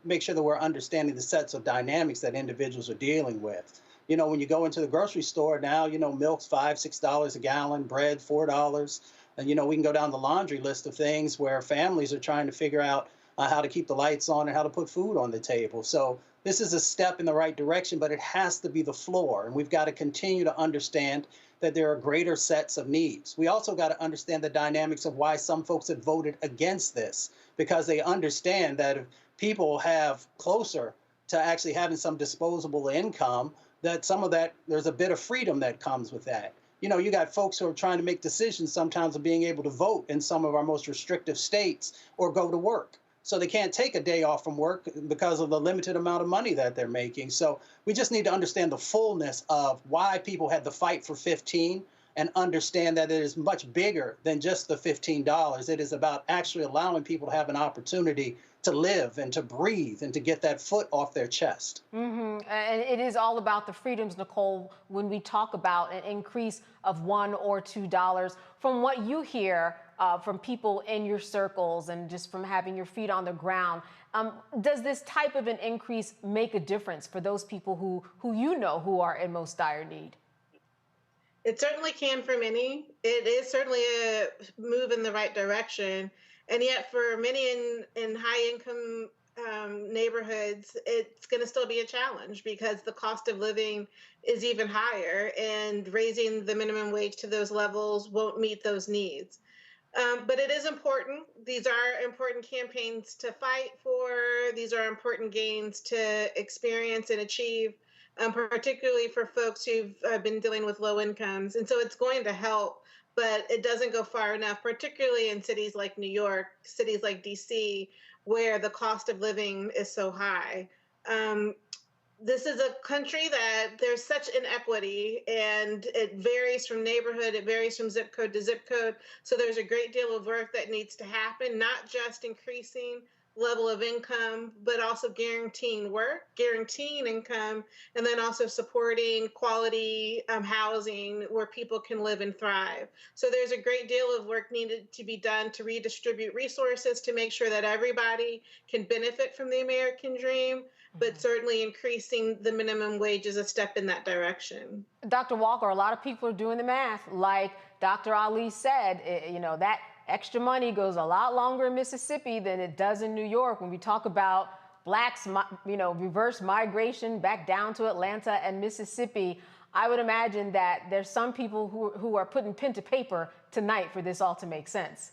S19: make sure that we're understanding the sets of dynamics that individuals are dealing with. When you go into the grocery store now, milk's $5, $6 a gallon, bread $4. And, we can go down the laundry list of things where families are trying to figure out how to keep the lights on and how to put food on the table. So this is a step in the right direction, but it has to be the floor. And we've got to continue to understand that there are greater sets of needs. We also got to understand the dynamics of why some folks have voted against this, because they understand that if people have closer to actually having some disposable income, that some of that, there's a bit of freedom that comes with that. You got folks who are trying to make decisions sometimes of being able to vote in some of our most restrictive states or go to work. So they can't take a day off from work because of the limited amount of money that they're making. So we just need to understand the fullness of why people had the fight for 15 and understand that it is much bigger than just the $15. It is about actually allowing people to have an opportunity to live and to breathe and to get that foot off their chest.
S12: Mm-hmm. And it is all about the freedoms, Nicole, when we talk about an increase of $1 or $2. From what you hear from people in your circles and just from having your feet on the ground, does this type of an increase make a difference for those people who who are in most dire need?
S20: It certainly can for many. It is certainly a move in the right direction. And yet for many in high-income neighborhoods, it's going to still be a challenge because the cost of living is even higher, and raising the minimum wage to those levels won't meet those needs. But it is important. These are important campaigns to fight for. These are important gains to experience and achieve, particularly for folks who've been dealing with low incomes. And so it's going to help, but it doesn't go far enough, particularly in cities like New York, cities like DC, where the cost of living is so high. This is a country that there's such inequity, and it varies from neighborhood, it varies from zip code to zip code. So there's a great deal of work that needs to happen, not just increasing level of income, but also guaranteeing work, guaranteeing income, and then also supporting quality housing where people can live and thrive. So there's a great deal of work needed to be done to redistribute resources to make sure that everybody can benefit from the American dream, but certainly increasing the minimum wage is a step in that direction.
S12: Dr. Walker, a lot of people are doing the math. Like Dr. Ali said, that extra money goes a lot longer in Mississippi than it does in New York. When we talk about blacks, reverse migration back down to Atlanta and Mississippi, I would imagine that there's some people who are putting pen to paper tonight for this all to make sense.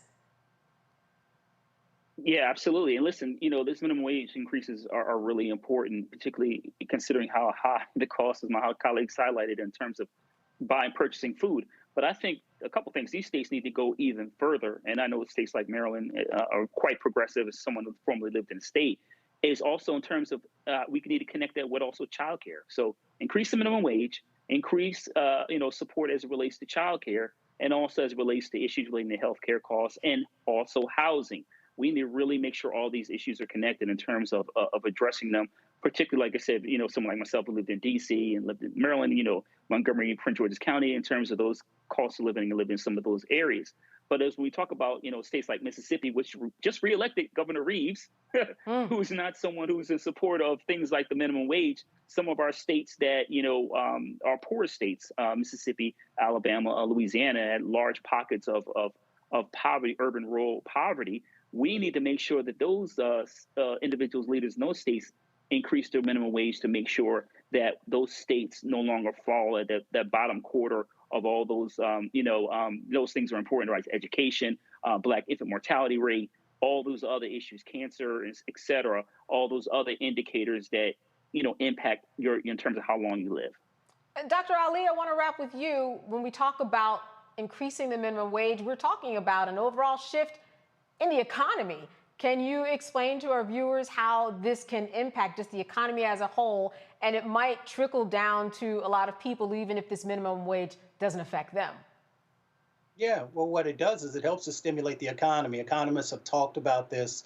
S21: Yeah, absolutely. And listen, this minimum wage increases are really important, particularly considering how high the cost, as my colleagues highlighted, in terms of purchasing food. But I think a couple things. These states need to go even further. And I know states like Maryland are quite progressive, as someone who formerly lived in the state, is also in terms of we need to connect that with also childcare. So increase the minimum wage, increase support as it relates to childcare, and also as it relates to issues relating to healthcare costs and also housing. We need to really make sure all these issues are connected in terms of addressing them. Particularly, like I said, someone like myself who lived in D.C. and lived in Maryland, Montgomery and Prince George's County, in terms of those costs of living and living in some of those areas. But as we talk about, states like Mississippi, which just reelected Governor Reeves, who's not someone who's in support of things like the minimum wage. Some of our states that, are poor states, Mississippi, Alabama, Louisiana, had large pockets of poverty, urban rural poverty. We need to make sure that those individuals, leaders in those states, increase their minimum wage to make sure that those states no longer fall at that bottom quarter of all those, those things are important, right? Education, Black infant mortality rate, all those other issues, cancer, et cetera, all those other indicators that, impact in terms of how long you live.
S12: Dr. Ali, I want to wrap with you. When we talk about increasing the minimum wage, we're talking about an overall shift in the economy. Can you explain to our viewers how this can impact just the economy as a whole, and it might trickle down to a lot of people even if this minimum wage doesn't affect them?
S19: Yeah, well, what it does is it helps to stimulate the economy. Economists have talked about this,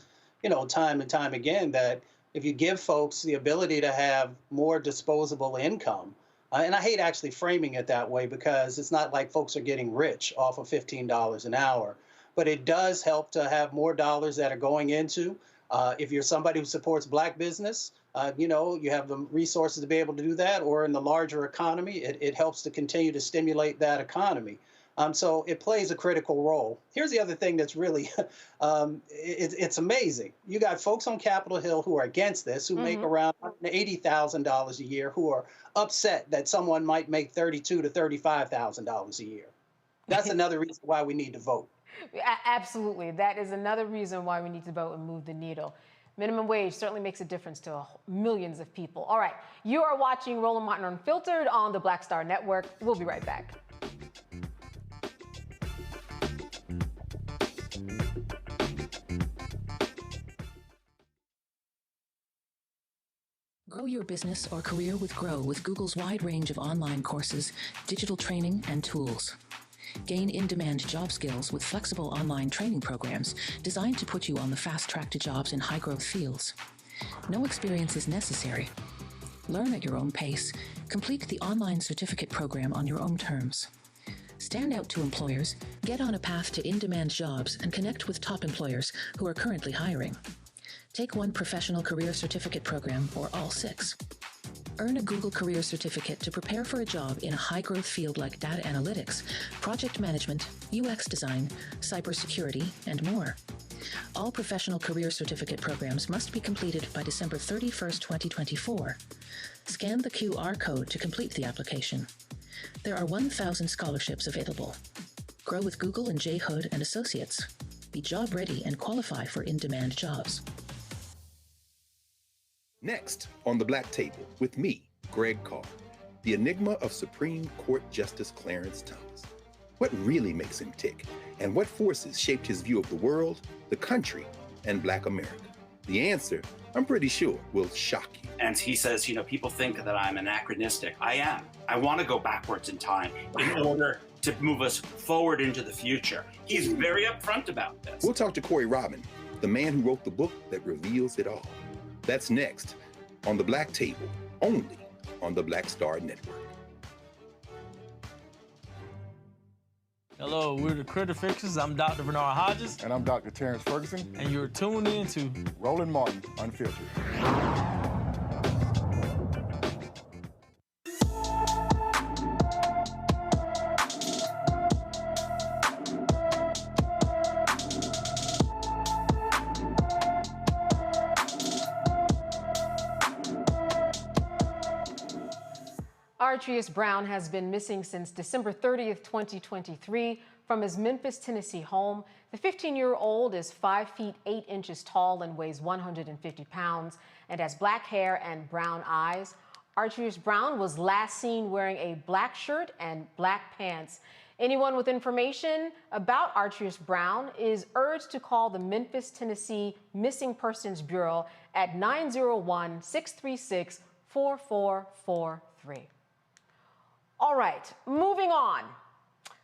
S19: time and time again, that if you give folks the ability to have more disposable income, and I hate actually framing it that way because it's not like folks are getting rich off of $15 an hour, but it does help to have more dollars that are going into, if you're somebody who supports Black business, you have the resources to be able to do that, or in the larger economy, it helps to continue to stimulate that economy. So it plays a critical role. Here's the other thing that's really, it's amazing. You got folks on Capitol Hill who are against this, who make around $80,000 a year, who are upset that someone might make $32,000 to $35,000 a year. That's another reason why we need to vote.
S12: Absolutely. That is another reason why we need to vote and move the needle. Minimum wage certainly makes a difference to millions of people. All right. You are watching Roland Martin Unfiltered on the Black Star Network. We'll be right back.
S3: Grow your business or career with Grow with Google's wide range of online courses, digital training, and tools. Gain in-demand job skills with flexible online training programs designed to put you on the fast track to jobs in high-growth fields. No experience is necessary. Learn at your own pace. Complete the online certificate program on your own terms. Stand out to employers, get on a path to in-demand jobs, and connect with top employers who are currently hiring. Take one professional career certificate program or all 6. Earn a Google Career Certificate to prepare for a job in a high-growth field like data analytics, project management, UX design, cybersecurity, and more. All professional career certificate programs must be completed by December 31st, 2024. Scan the QR code to complete the application. There are 1,000 scholarships available. Grow with Google and J. Hood and Associates. Be job ready and qualify for in-demand jobs.
S1: Next on the Black Table with me, Greg Carr, the enigma of Supreme Court Justice Clarence Thomas. What really makes him tick, and what forces shaped his view of the world, the country, and Black America? The answer, I'm pretty sure, will shock you.
S9: And he says, people think that I'm anachronistic. I am. I want to go backwards in time in order to move us forward into the future. He's very upfront about this.
S1: We'll talk to Corey Robin, the man who wrote the book that reveals it all. That's next on the Black Table, only on the Black Star Network.
S11: Hello, we're the Critter Fixers. I'm Dr. Bernard Hodges.
S24: And I'm Dr. Terrence Ferguson.
S11: And you're tuned in to
S24: Roland Martin Unfiltered.
S12: Artrius Brown has been missing since December 30th, 2023 from his Memphis, Tennessee home. The 15-year-old is 5 feet 8 inches tall and weighs 150 pounds and has black hair and brown eyes. Artrius Brown was last seen wearing a black shirt and black pants. Anyone with information about Artrius Brown is urged to call the Memphis, Tennessee Missing Persons Bureau at 901-636-4443. All right, moving on.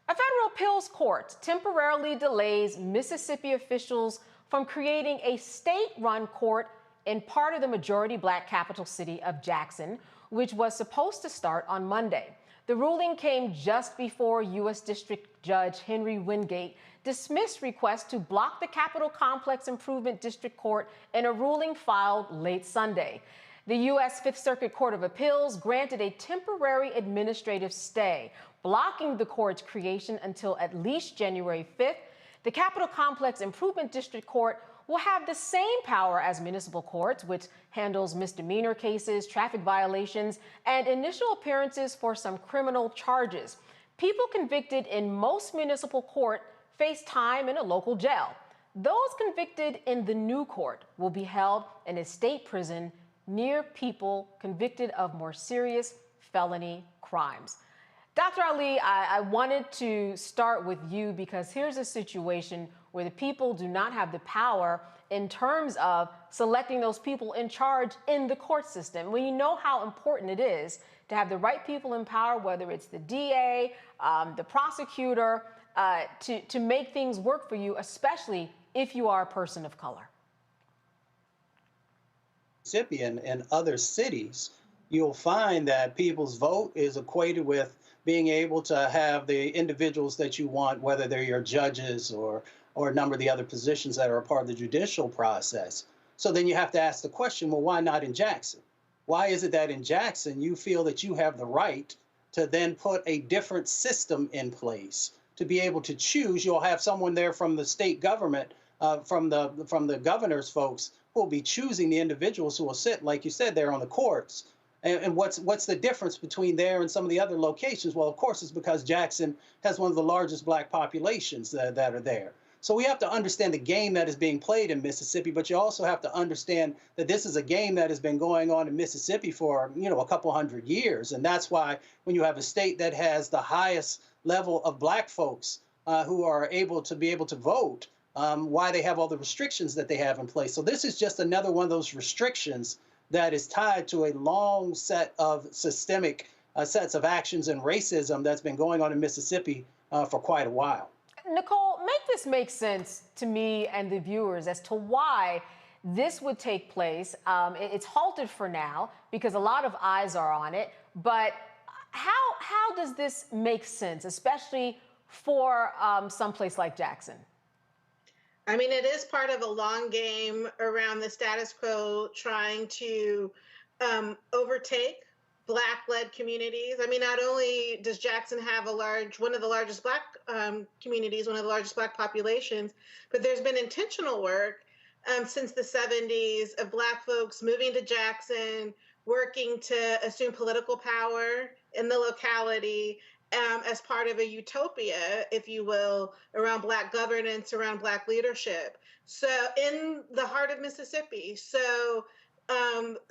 S12: A federal appeals court temporarily delays Mississippi officials' from creating a state-run court in part of the majority Black capital city of Jackson, which was supposed to start on Monday. The ruling came just before U.S. District Judge Henry Wingate dismissed requests to block the Capitol Complex Improvement District Court in a ruling filed late Sunday. The U.S. Fifth Circuit Court of Appeals granted a temporary administrative stay, blocking the court's creation until at least January 5th. The Capitol Complex Improvement District Court will have the same power as municipal courts, which handles misdemeanor cases, traffic violations, and initial appearances for some criminal charges. People convicted in most municipal court face time in a local jail. Those convicted in the new court will be held in a state prison near people convicted of more serious felony crimes. Dr. Ali, I wanted to start with you because here's a situation where the people do not have the power in terms of selecting those people in charge in the court system. When you know how important it is to have the right people in power, whether it's the DA, the prosecutor, to make things work for you, especially if you are a person of color.
S19: Mississippi and other cities, you'll find that people's vote is equated with being able to have the individuals that you want, whether they're your judges or a number of the other positions that are a part of the judicial process. So then you have to ask the question, well, why not in Jackson? Why is it that in Jackson you feel that you have the right to then put a different system in place to be able to choose? You'll have someone there from the state government, from the governor's folks, who will be choosing the individuals who will sit, like you said, there on the courts. And what's the difference between there and some of the other locations? Well, of course, it's because Jackson has one of the largest Black populations that are there. So we have to understand the game that is being played in Mississippi, but you also have to understand that this is a game that has been going on in Mississippi for, a couple hundred years. And that's why when you have a state that has the highest level of Black folks who are able to vote, why they have all the restrictions that they have in place. So this is just another one of those restrictions that is tied to a long set of systemic sets of actions and racism that's been going on in Mississippi for quite a while.
S12: Nicole, make this make sense to me and the viewers as to why this would take place. It's halted for now because a lot of eyes are on it, but how does this make sense, especially for someplace like Jackson?
S20: I mean, it is part of a long game around the status quo trying to overtake Black-led communities. I mean, not only does Jackson have one of the largest Black communities, one of the largest Black populations, but there's been intentional work since the 70s of Black folks moving to Jackson, working to assume political power in the locality, as part of a utopia, if you will, around Black governance, around Black leadership. So in the heart of Mississippi. So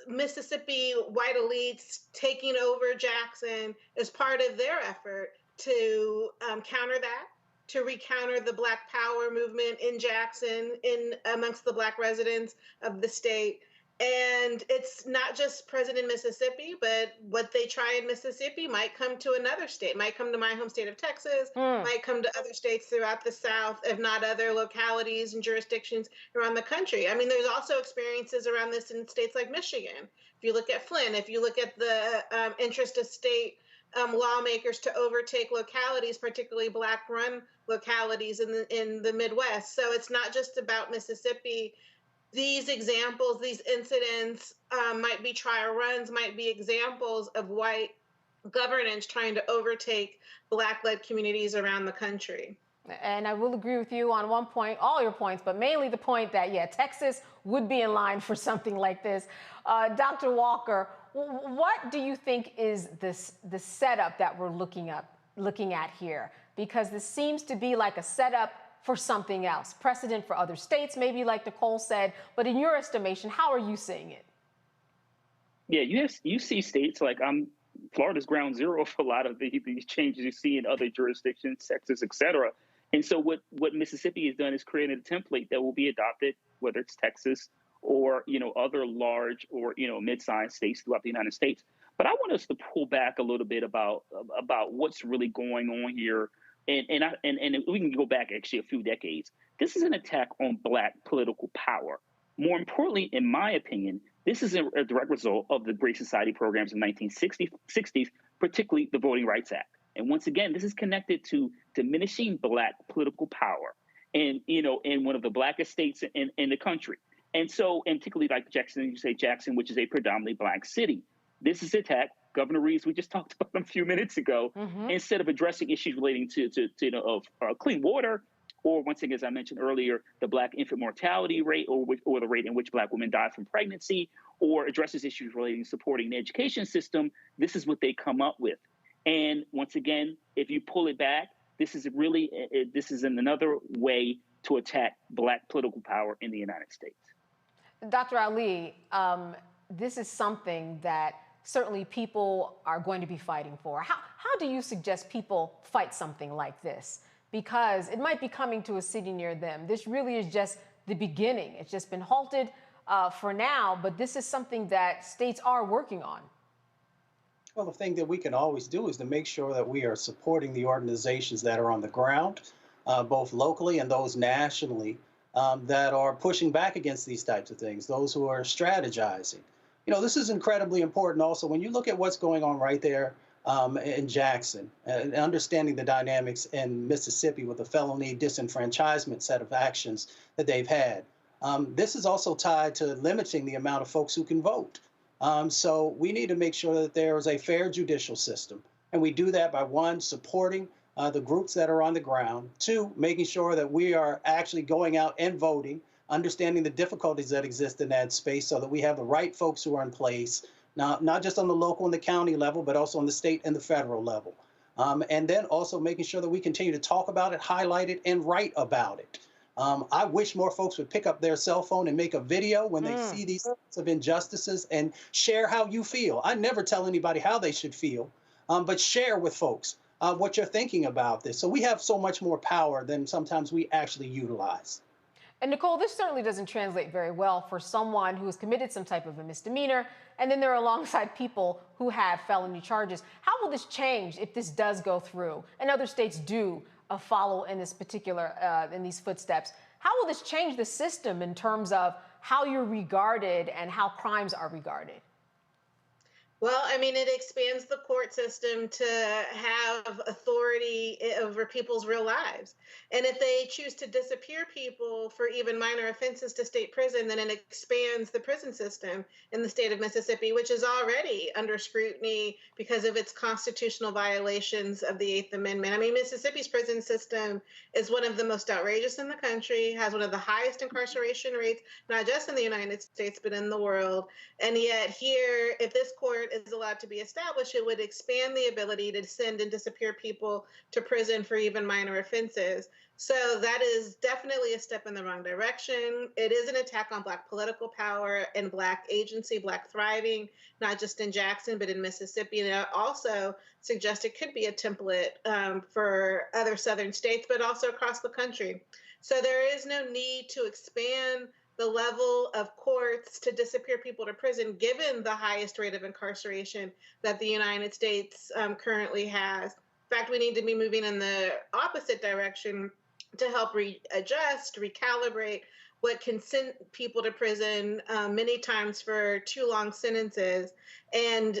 S20: Mississippi white elites taking over Jackson is part of their effort to counter that, to recounter the Black power movement in Jackson, amongst the Black residents of the state. And it's not just present in Mississippi, but what they try in Mississippi might come to another state, might come to my home state of Texas, might come to other states throughout the South, if not other localities and jurisdictions around the country. I mean, there's also experiences around this in states like Michigan. If you look at Flint, if you look at the interest of state lawmakers to overtake localities, particularly Black-run localities in the Midwest. So it's not just about Mississippi. These examples, these incidents might be trial runs, might be examples of white governance trying to overtake Black-led communities around the country.
S12: And I will agree with you on one point, all your points, but mainly the point that, Texas would be in line for something like this. Dr. Walker, what do you think is the setup that we're looking at here? Because this seems to be like a setup for something else, precedent for other states, maybe like Nicole said, but in your estimation, how are you seeing it?
S21: Yeah, you see states like Florida's ground zero for a lot of these changes you see in other jurisdictions, Texas, et cetera. And so what Mississippi has done is created a template that will be adopted, whether it's Texas or, other large or, mid-sized states throughout the United States. But I want us to pull back a little bit about what's really going on here and we can go back actually a few decades. This is an attack on Black political power. More importantly, in my opinion, this is a direct result of the Great Society programs in the 1960s, particularly the Voting Rights Act. And once again, this is connected to diminishing Black political power in one of the blackest states in the country. And so, and particularly like Jackson, which is a predominantly Black city. This is attack. Governor Reeves, we just talked about him a few minutes ago, instead of addressing issues relating to clean water, or once again, as I mentioned earlier, the Black infant mortality rate, or the rate in which Black women die from pregnancy, or addresses issues relating to supporting the education system, this is what they come up with. And once again, if you pull it back, this is another way to attack Black political power in the United States.
S12: Dr. Ali, this is something that certainly people are going to be fighting for. How do you suggest people fight something like this? Because it might be coming to a city near them. This really is just the beginning. It's just been halted for now, but this is something that states are working on.
S19: Well, the thing that we can always do is to make sure that we are supporting the organizations that are on the ground, both locally and those nationally, that are pushing back against these types of things, those who are strategizing. This is incredibly important also when you look at what's going on right there in Jackson, and understanding the dynamics in Mississippi with the felony disenfranchisement set of actions that they've had. This is also tied to limiting the amount of folks who can vote. So we need to make sure that there is a fair judicial system. And we do that by, one, supporting the groups that are on the ground, two, making sure that we are actually going out and voting, understanding the difficulties that exist in that space so that we have the right folks who are in place, not just on the local and the county level, but also on the state and the federal level. And then also making sure that we continue to talk about it, highlight it, and write about it. I wish more folks would pick up their cell phone and make a video when they see these sorts of injustices and share how you feel. I never tell anybody how they should feel, but share with folks what you're thinking about this. So we have so much more power than sometimes we actually utilize.
S12: And Nicole, this certainly doesn't translate very well for someone who has committed some type of a misdemeanor, and then they're alongside people who have felony charges. How will this change if this does go through and other states do follow in this particular, in these footsteps? How will this change the system in terms of how you're regarded and how crimes are regarded?
S20: Well, I mean, it expands the court system to have authority over people's real lives. And if they choose to disappear people for even minor offenses to state prison, then it expands the prison system in the state of Mississippi, which is already under scrutiny because of its constitutional violations of the Eighth Amendment. I mean, Mississippi's prison system is one of the most outrageous in the country, has one of the highest incarceration rates, not just in the United States, but in the world. And yet here, if this court is allowed to be established, it would expand the ability to send and disappear people to prison for even minor offenses. So that is definitely a step in the wrong direction. It is an attack on Black political power and Black agency, Black thriving, not just in Jackson, but in Mississippi. And it also suggests it could be a template for other Southern states, but also across the country. So there is no need to expand the level of courts to disappear people to prison, given the highest rate of incarceration that the United States currently has. In fact, we need to be moving in the opposite direction to help readjust, recalibrate what can send people to prison many times for too long sentences, and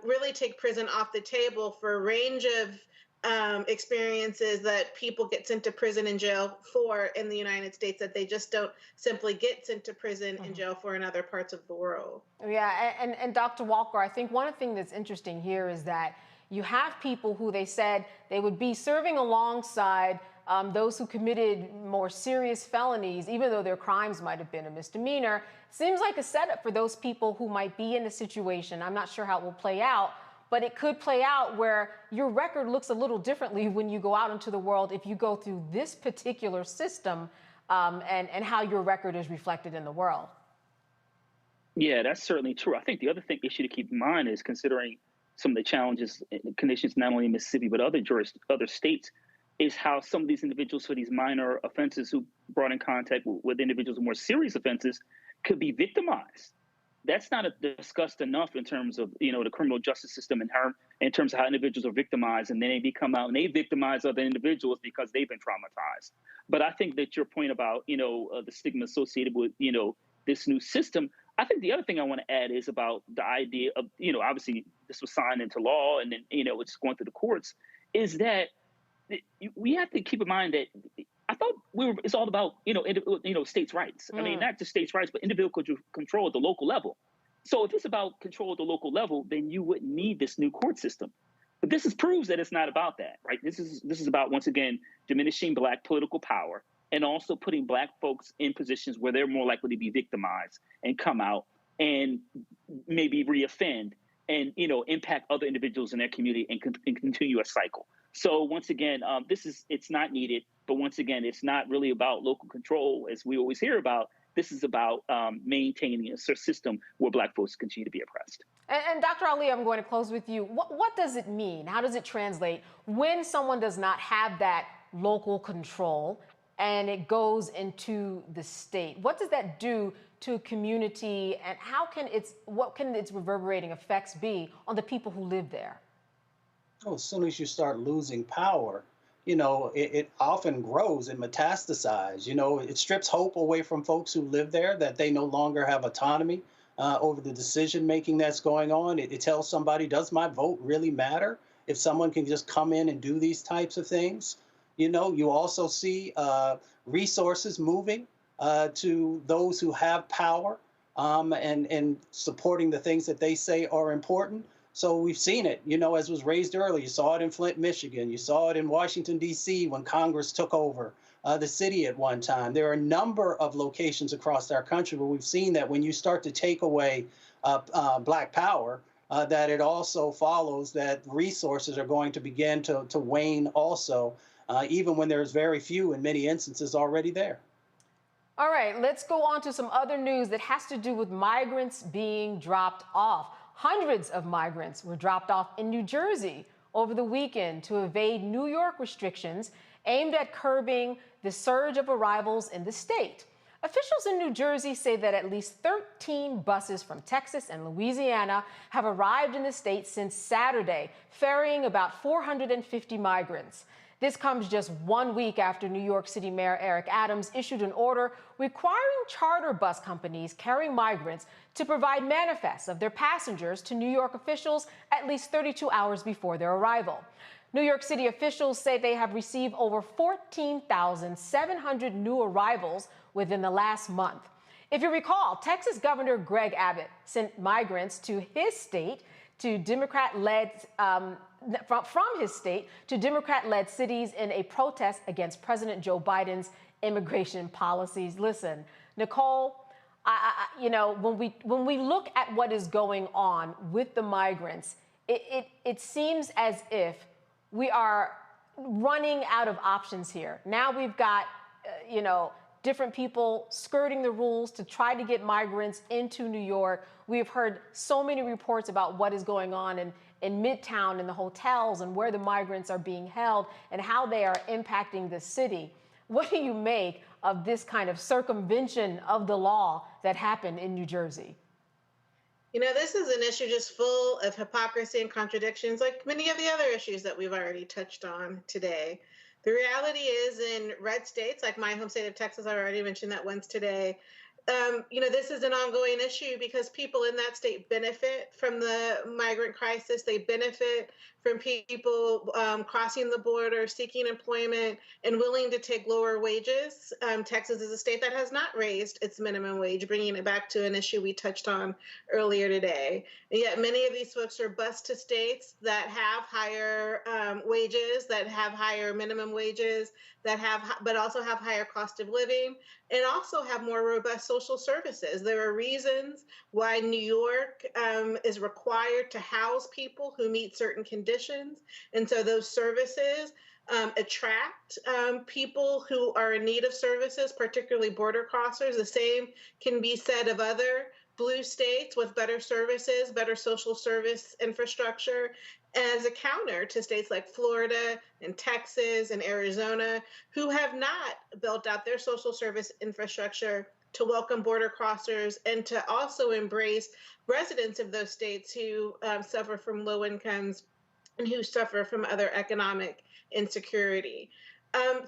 S20: really take prison off the table for a range of experiences that people get sent to prison and jail for in the United States that they just don't simply get sent to prison and jail for in other parts of the world.
S12: Yeah, and Dr. Walker, I think one of the things that's interesting here is that you have people who they said they would be serving alongside those who committed more serious felonies, even though their crimes might have been a misdemeanor. Seems like a setup for those people who might be in a situation. I'm not sure how it will play out, but it could play out where your record looks a little differently when you go out into the world if you go through this particular system and how your record is reflected in the world.
S21: Yeah, that's certainly true. I think the other issue to keep in mind is considering some of the challenges and conditions not only in Mississippi but other states, is how some of these individuals for these minor offenses who brought in contact with individuals with more serious offenses could be victimized. That's not discussed enough in terms of the criminal justice system in terms of how individuals are victimized, and then they come out and they victimize other individuals because they've been traumatized. But I think that your point about, the stigma associated with, this new system, I think the other thing I want to add is about the idea of, obviously this was signed into law and then, it's going through the courts, is that we have to keep in mind that I thought it's all about, states' rights. I mean, not just states' rights, but individual control at the local level. So if it's about control at the local level, then you wouldn't need this new court system. But this proves that it's not about that, right? This is about, once again, diminishing Black political power and also putting Black folks in positions where they're more likely to be victimized and come out and maybe reoffend and, impact other individuals in their community and continue a cycle. So once again, it's not needed, but once again, it's not really about local control as we always hear about. This is about maintaining a system where Black folks continue to be oppressed.
S12: And Dr. Ali, I'm going to close with you. What does it mean? How does it translate when someone does not have that local control and it goes into the state? What does that do to a community, and what can its reverberating effects be on the people who live there?
S19: Well, as soon as you start losing power, it often grows and metastasizes. It strips hope away from folks who live there, that they no longer have autonomy over the decision making that's going on. It tells somebody, does my vote really matter if someone can just come in and do these types of things? You also see resources moving to those who have power and supporting the things that they say are important. So we've seen it, as was raised earlier. You saw it in Flint, Michigan. You saw it in Washington, D.C. when Congress took over the city at one time. There are a number of locations across our country where we've seen that when you start to take away Black power, that it also follows that resources are going to begin to wane also, even when there's very few in many instances already there.
S12: All right, let's go on to some other news that has to do with migrants being dropped off. Hundreds of migrants were dropped off in New Jersey over the weekend to evade New York restrictions aimed at curbing the surge of arrivals in the state. Officials in New Jersey say that at least 13 buses from Texas and Louisiana have arrived in the state since Saturday, ferrying about 450 migrants. This comes just 1 week after New York City Mayor Eric Adams issued an order requiring charter bus companies carrying migrants to provide manifests of their passengers to New York officials at least 32 hours before their arrival. New York City officials say they have received over 14,700 new arrivals within the last month. If you recall, Texas Governor Greg Abbott sent migrants to his state to Democrat-led from his state to Democrat-led cities in a protest against President Joe Biden's immigration policies. Listen, Nicole, when we look at what is going on with the migrants, it seems as if we are running out of options here. Now we've got, different people skirting the rules to try to get migrants into New York. We've heard so many reports about what is going on in Midtown, in the hotels, and where the migrants are being held and how they are impacting the city. What do you make of this kind of circumvention of the law that happened in New Jersey?
S20: This is an issue just full of hypocrisy and contradictions, like many of the other issues that we've already touched on today. The reality is, in red states, like my home state of Texas, I already mentioned that once today, this is an ongoing issue because people in that state benefit from the migrant crisis. They benefit from people crossing the border, seeking employment, and willing to take lower wages. Texas is a state that has not raised its minimum wage, bringing it back to an issue we touched on earlier today. And yet many of these folks are bused to states that have higher wages, that have higher minimum wages, but also have higher cost of living, and also have more robust social services. There are reasons why New York is required to house people who meet certain conditions. And so those services attract people who are in need of services, particularly border crossers. The same can be said of other blue states with better services, better social service infrastructure, as a counter to states like Florida and Texas and Arizona, who have not built out their social service infrastructure to welcome border crossers and to also embrace residents of those states who suffer from low incomes and who suffer from other economic insecurity.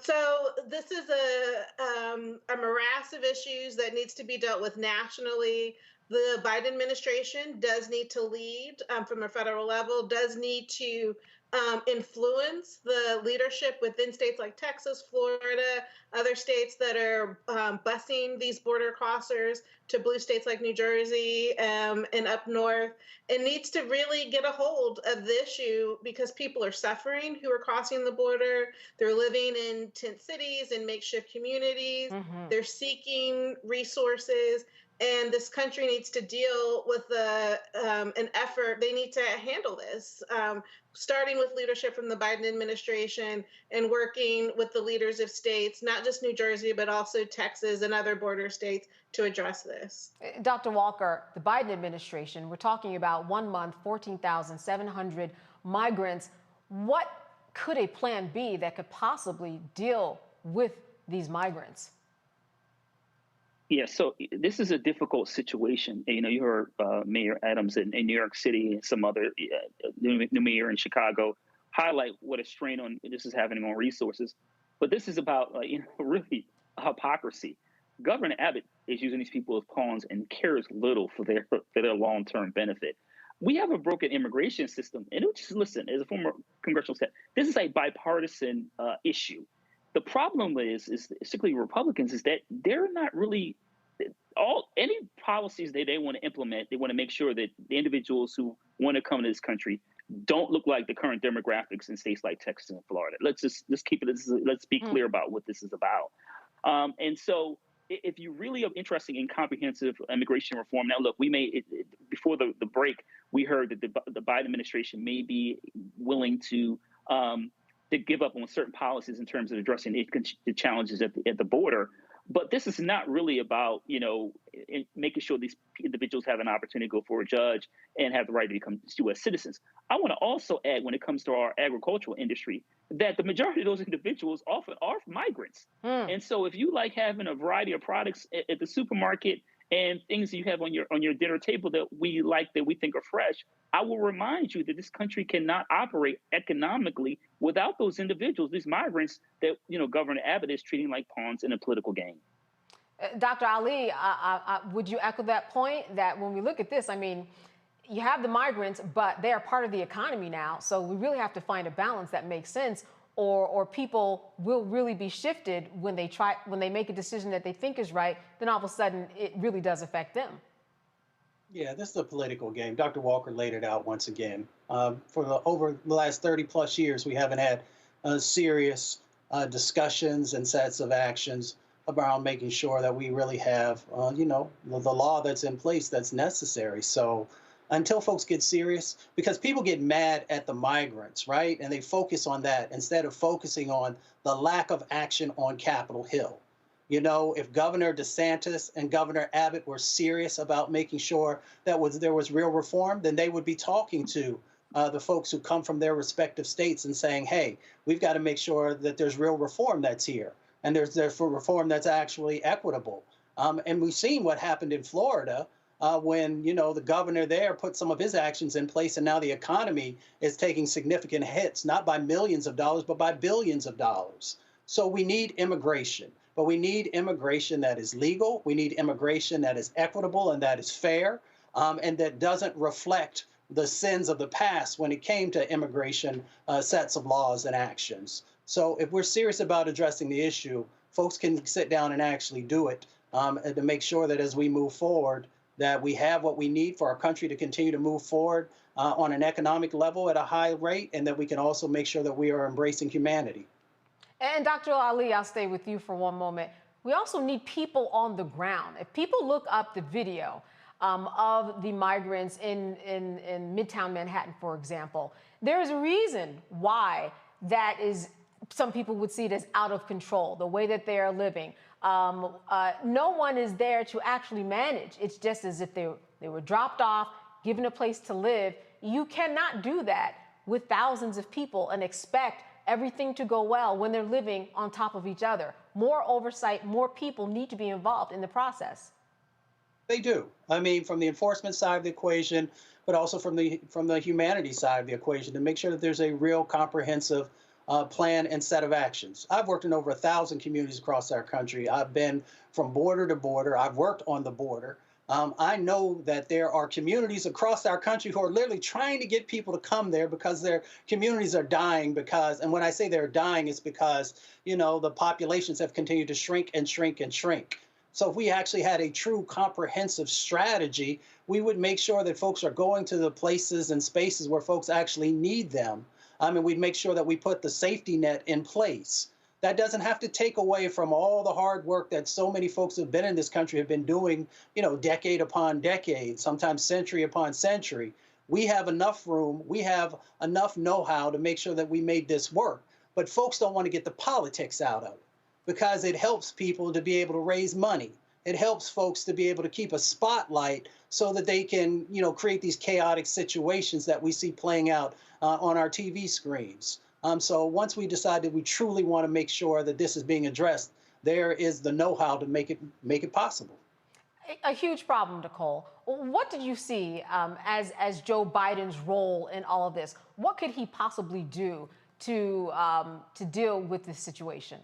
S20: So this is a morass of issues that needs to be dealt with nationally. The Biden administration does need to lead from a federal level, does need to influence the leadership within states like Texas, Florida, other states that are busing these border crossers to blue states like New Jersey and up north. It needs to really get a hold of the issue because people are suffering who are crossing the border. They're living in tent cities and makeshift communities. They're seeking resources. And this country needs to deal with an effort. They need to handle this, starting with leadership from the Biden administration and working with the leaders of states, not just New Jersey, but also Texas and other border states to address this.
S12: Dr. Walker, the Biden administration, we're talking about 1 month, 14,700 migrants. What could a plan be that could possibly deal with these migrants?
S21: Yeah, so this is a difficult situation. You know, you heard Mayor Adams in New York City and some other new mayor in Chicago highlight what a strain on this is having on resources. But this is about, really hypocrisy. Governor Abbott is using these people as pawns and cares little for their long-term benefit. We have a broken immigration system. And listen, as a former congressional staff, this is a bipartisan issue. The problem is particularly Republicans, is that they're not really any policies that they want to implement. They want to make sure that the individuals who want to come to this country don't look like the current demographics in states like Texas and Florida. Let's keep it. Let's be clear about what this is about. And so, if you really are interested in comprehensive immigration reform, now look, we may before the break, we heard that the Biden administration may be willing to give up on certain policies in terms of addressing the challenges at the border. But this is not really about, making sure these individuals have an opportunity to go for a judge and have the right to become U.S. citizens. I want to also add, when it comes to our agricultural industry, that the majority of those individuals often are migrants. And so if you like having a variety of products at the supermarket and things that you have on your dinner table that we like, that we think are fresh, I will remind you that this country cannot operate economically without those individuals, these migrants that Governor Abbott is treating like pawns in a political game.
S12: Dr. Ali, would you echo that point, that when we look at this, I mean, you have the migrants, but they are part of the economy now, so we really have to find a balance that makes sense, or people will really be shifted when they make a decision that they think is right, then all of a sudden it really does affect them.
S19: Yeah, this is a political game. Dr. Walker laid it out once again. Over the last 30 plus years, we haven't had serious discussions and sets of actions around making sure that we really have, the law that's in place that's necessary. So until folks get serious, because people get mad at the migrants, right? And they focus on that instead of focusing on the lack of action on Capitol Hill. If Governor DeSantis and Governor Abbott were serious about making sure that there was real reform, then they would be talking to the folks who come from their respective states and saying, hey, we've got to make sure that there's real reform that's here. And there's reform that's actually equitable. And we've seen what happened in Florida when, the governor there put some of his actions in place, and now the economy is taking significant hits, not by millions of dollars, but by billions of dollars. So we need immigration. But we need immigration that is legal. We need immigration that is equitable and that is fair, and that doesn't reflect the sins of the past when it came to immigration sets of laws and actions. So if we're serious about addressing the issue, folks can sit down and actually do it to make sure that as we move forward, that we have what we need for our country to continue to move forward on an economic level at a high rate, and that we can also make sure that we are embracing humanity.
S12: And Dr. Ali, I'll stay with you for one moment. We also need people on the ground. If people look up the video of the migrants in Midtown Manhattan, for example, there is a reason why that is, some people would see it as out of control, the way that they are living. No one is there to actually manage. It's just as if they were dropped off, given a place to live. You cannot do that with thousands of people and expect everything to go well when they're living on top of each other. More oversight, more people need to be involved in the process.
S19: They do. I mean, from the enforcement side of the equation, but also from the humanities side of the equation to make sure that there's a real comprehensive plan and set of actions. I've worked in over 1,000 communities across our country. I've been from border to border. I've worked on the border. I know that there are communities across our country who are literally trying to get people to come there because their communities are dying and when I say they're dying, it's because, the populations have continued to shrink and shrink and shrink. So if we actually had a true comprehensive strategy, we would make sure that folks are going to the places and spaces where folks actually need them. And we'd make sure that we put the safety net in place. That doesn't have to take away from all the hard work that so many folks who have been in this country have been doing, decade upon decade, sometimes century upon century. We have enough room, we have enough know-how to make sure that we made this work. But folks don't want to get the politics out of it because it helps people to be able to raise money. It helps folks to be able to keep a spotlight so that they can, create these chaotic situations that we see playing out on our TV screens. So once we decide that we truly want to make sure that this is being addressed, there is the know-how to make it possible.
S12: A huge problem, Nicole. What did you see as Joe Biden's role in all of this? What could he possibly do to deal with this situation?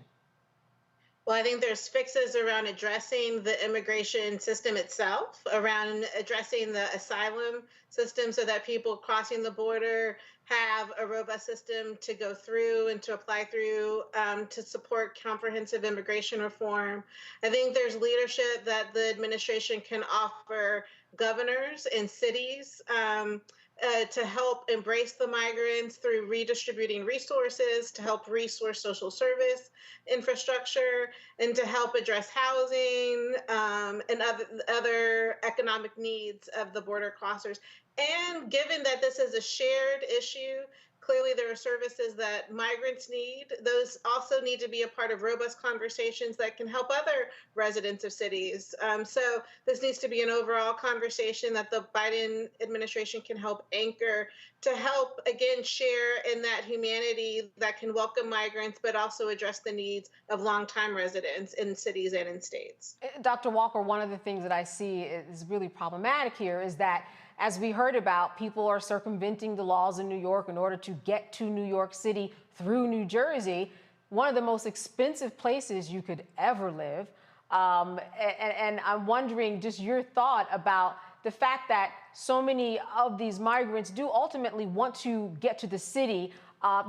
S20: Well, I think there's fixes around addressing the immigration system itself, around addressing the asylum system so that people crossing the border have a robust system to go through and to apply through to support comprehensive immigration reform. I think there's leadership that the administration can offer governors and cities to help embrace the migrants through redistributing resources, to help resource social service infrastructure, and to help address housing and other economic needs of the border crossers. And given that this is a shared issue, clearly there are services that migrants need. Those also need to be a part of robust conversations that can help other residents of cities. So this needs to be an overall conversation that the Biden administration can help anchor to help, again, share in that humanity that can welcome migrants, but also address the needs of longtime residents in cities and in states.
S12: Dr. Walker, one of the things that I see is really problematic here is that, as we heard about, people are circumventing the laws in New York in order to get to New York City through New Jersey, one of the most expensive places you could ever live. And I'm wondering just your thought about the fact that so many of these migrants do ultimately want to get to the city,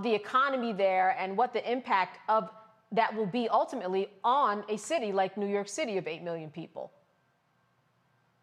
S12: the economy there, and what the impact of that will be ultimately on a city like New York City of 8 million people.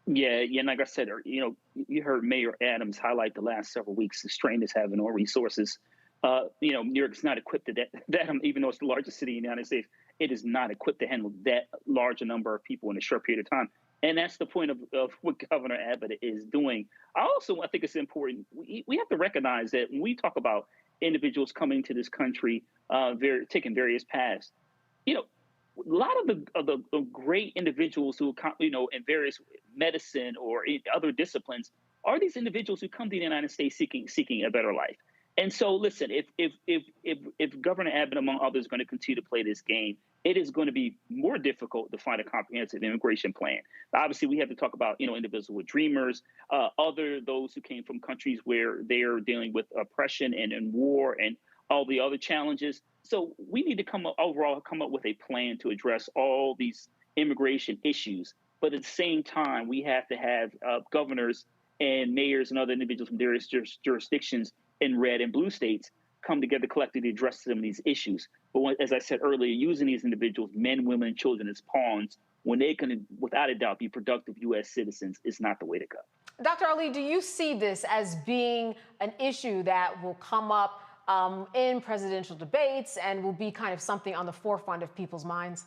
S21: Yeah, like I said, you heard Mayor Adams highlight the last several weeks the strain is having on resources. New York's not equipped to that even though it's the largest city in the United States, it is not equipped to handle that large a number of people in a short period of time. And that's the point of what Governor Abbott is doing. I think it's important. We have to recognize that when we talk about individuals coming to this country, taking various paths, a lot of the great individuals who, in various medicine or in other disciplines are these individuals who come to the United States seeking a better life. And so, listen, if Governor Abbott, among others, is going to continue to play this game, it is going to be more difficult to find a comprehensive immigration plan. Obviously, we have to talk about, individuals with dreamers, those who came from countries where they are dealing with oppression and war and all the other challenges. So we need to come up with a plan to address all these immigration issues. But at the same time, we have to have governors and mayors and other individuals from various jurisdictions in red and blue states come together collectively to address some of these issues. But as I said earlier, using these individuals, men, women, and children, as pawns, when they can, without a doubt, be productive U.S. citizens, is not the way to go.
S12: Dr. Ali, do you see this as being an issue that will come up in presidential debates and will be kind of something on the forefront of people's minds?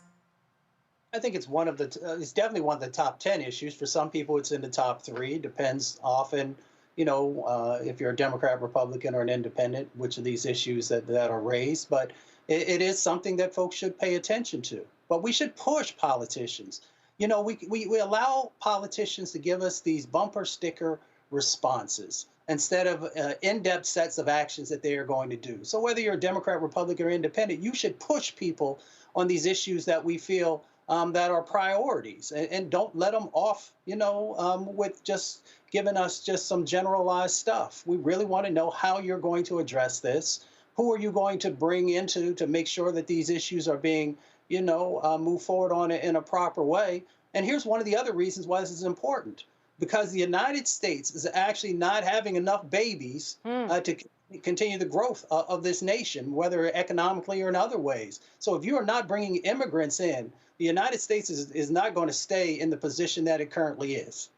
S19: I think it's it's definitely one of the top 10 issues. For some people, it's in the top 3. Depends often, if you're a Democrat, Republican, or an independent, which of these issues that are raised. But it is something that folks should pay attention to. But we should push politicians. We allow politicians to give us these bumper sticker responses instead of in-depth sets of actions that they are going to do. So whether you're a Democrat, Republican, or independent, you should push people on these issues that we feel that are priorities, and don't let them off, with just giving us just some generalized stuff. We really want to know how you're going to address this. Who are you going to bring into to make sure that these issues are being, moved forward on it in a proper way? And here's one of the other reasons why this is important. Because the United States is actually not having enough babies to continue the growth of this nation, whether economically or in other ways. So if you are not bringing immigrants in, the United States is not going to stay in the position that it currently is.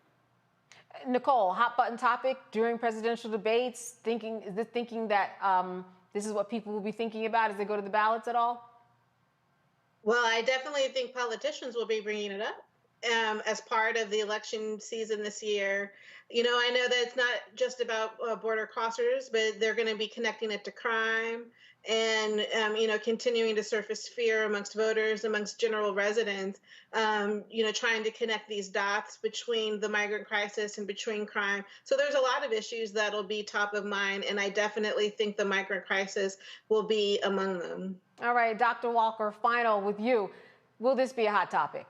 S12: Nicole, hot button topic during presidential debates, thinking that this is what people will be thinking about as they go to the ballots at all?
S20: Well, I definitely think politicians will be bringing it up as part of the election season this year. I know that it's not just about border crossers, but they're going to be connecting it to crime and, continuing to surface fear amongst voters, amongst general residents, trying to connect these dots between the migrant crisis and between crime. So there's a lot of issues that'll be top of mind, and I definitely think the migrant crisis will be among them.
S12: All right, Dr. Walker, final with you. Will this be a hot topic?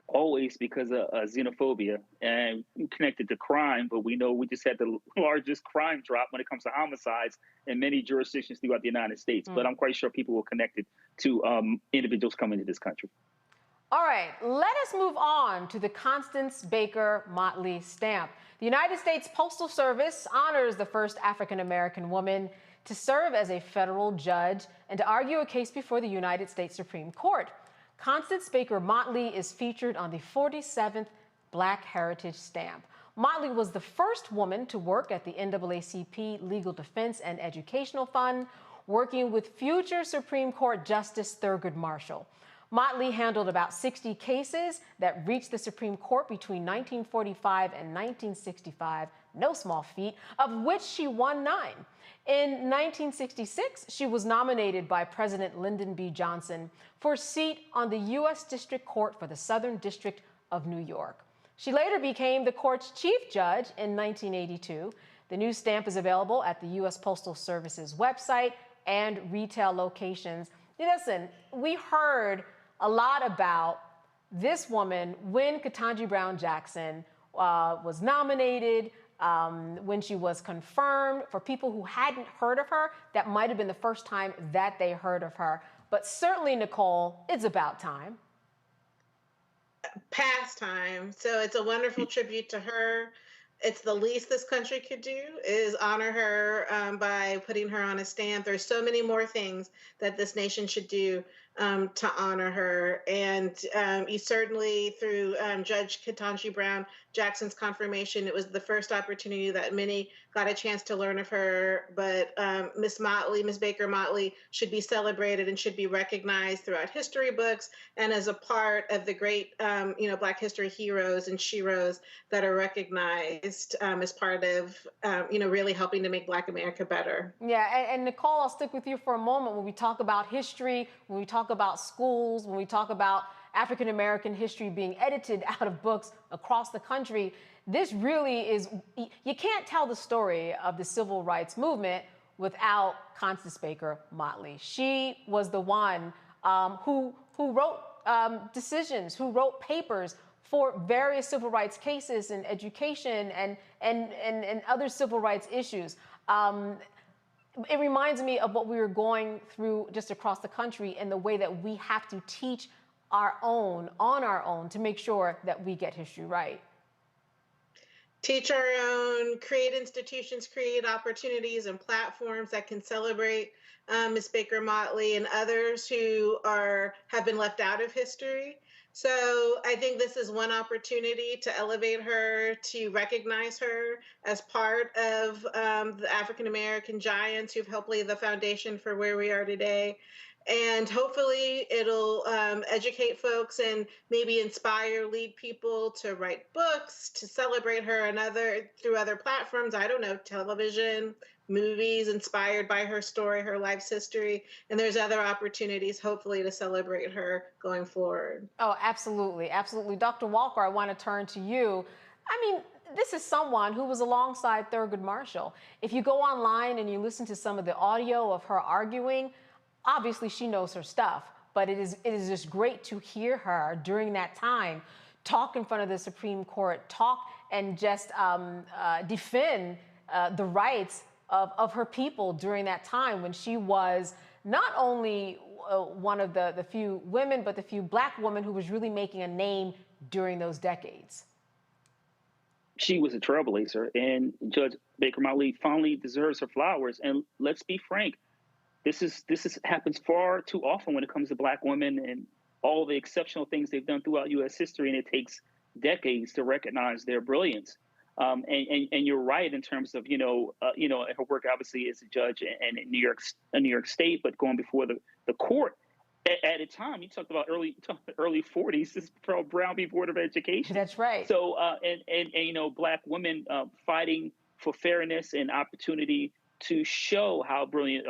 S21: Always, because of xenophobia and connected to crime. But we know we just had the largest crime drop when it comes to homicides in many jurisdictions throughout the United States. But I'm quite sure people will connect it to individuals coming to this country.
S12: All right, let us move on to the Constance Baker Motley stamp. The United States Postal Service honors the first African-American woman to serve as a federal judge and to argue a case before the United States Supreme Court. Constance Baker Motley is featured on the 47th Black Heritage Stamp. Motley was the first woman to work at the NAACP Legal Defense and Educational Fund, working with future Supreme Court Justice Thurgood Marshall. Motley handled about 60 cases that reached the Supreme Court between 1945 and 1965, no small feat, of which she won 9. In 1966, she was nominated by President Lyndon B. Johnson for a seat on the U.S. District Court for the Southern District of New York. She later became the court's chief judge in 1982. The new stamp is available at the U.S. Postal Service's website and retail locations. Listen, we heard a lot about this woman when Ketanji Brown Jackson was nominated, when she was confirmed. For people who hadn't heard of her, that might have been the first time that they heard of her. But certainly, Nicole, it's about time.
S20: Past time. So it's a wonderful tribute to her. It's the least this country could do is honor her by putting her on a stamp. There's so many more things that this nation should do to honor her. And you certainly, through Judge Ketanji Brown Jackson's confirmation, it was the first opportunity that many got a chance to learn of her. But Miss Baker Motley should be celebrated and should be recognized throughout history books and as a part of the great, Black history heroes and sheroes that are recognized as part of, really helping to make Black America better.
S12: Yeah, and Nicole, I'll stick with you for a moment. When we talk about history, when we talk about schools, when we talk about African-American history being edited out of books across the country, this really is, you can't tell the story of the civil rights movement without Constance Baker Motley. She was the one who wrote decisions, who wrote papers for various civil rights cases in education and other civil rights issues. It reminds me of what we were going through just across the country and the way that we have to teach on our own to make sure that we get history right.
S20: Teach our own, create institutions, create opportunities and platforms that can celebrate Ms. Baker Motley and others who have been left out of history. So I think this is one opportunity to elevate her, to recognize her as part of the African-American giants who've helped lay the foundation for where we are today. And hopefully it'll educate folks and maybe inspire, lead people to write books, to celebrate her and through other platforms. I don't know, television, movies inspired by her story, her life's history. And there's other opportunities, hopefully, to celebrate her going forward.
S12: Oh, absolutely. Absolutely. Dr. Walker, I want to turn to you. I mean, this is someone who was alongside Thurgood Marshall. If you go online and you listen to some of the audio of her arguing, obviously she knows her stuff. but it is just great to hear her during that time talk in front of the Supreme Court, talk and just defend the rights of her people during that time when she was not only one of the few women, but the few Black women who was really making a name during those decades.
S21: She was a trailblazer, and Judge Baker Motley finally deserves her flowers. And let's be frank, this happens far too often when it comes to Black women and all the exceptional things they've done throughout U.S. history, and it takes decades to recognize their brilliance. And you're right in terms of her work obviously as a judge and in New York State, but going before the court. At a time, you talked about early 40s. This is from Brown v. Board of Education.
S12: That's right.
S21: So, and Black women fighting for fairness and opportunity to show how brilliant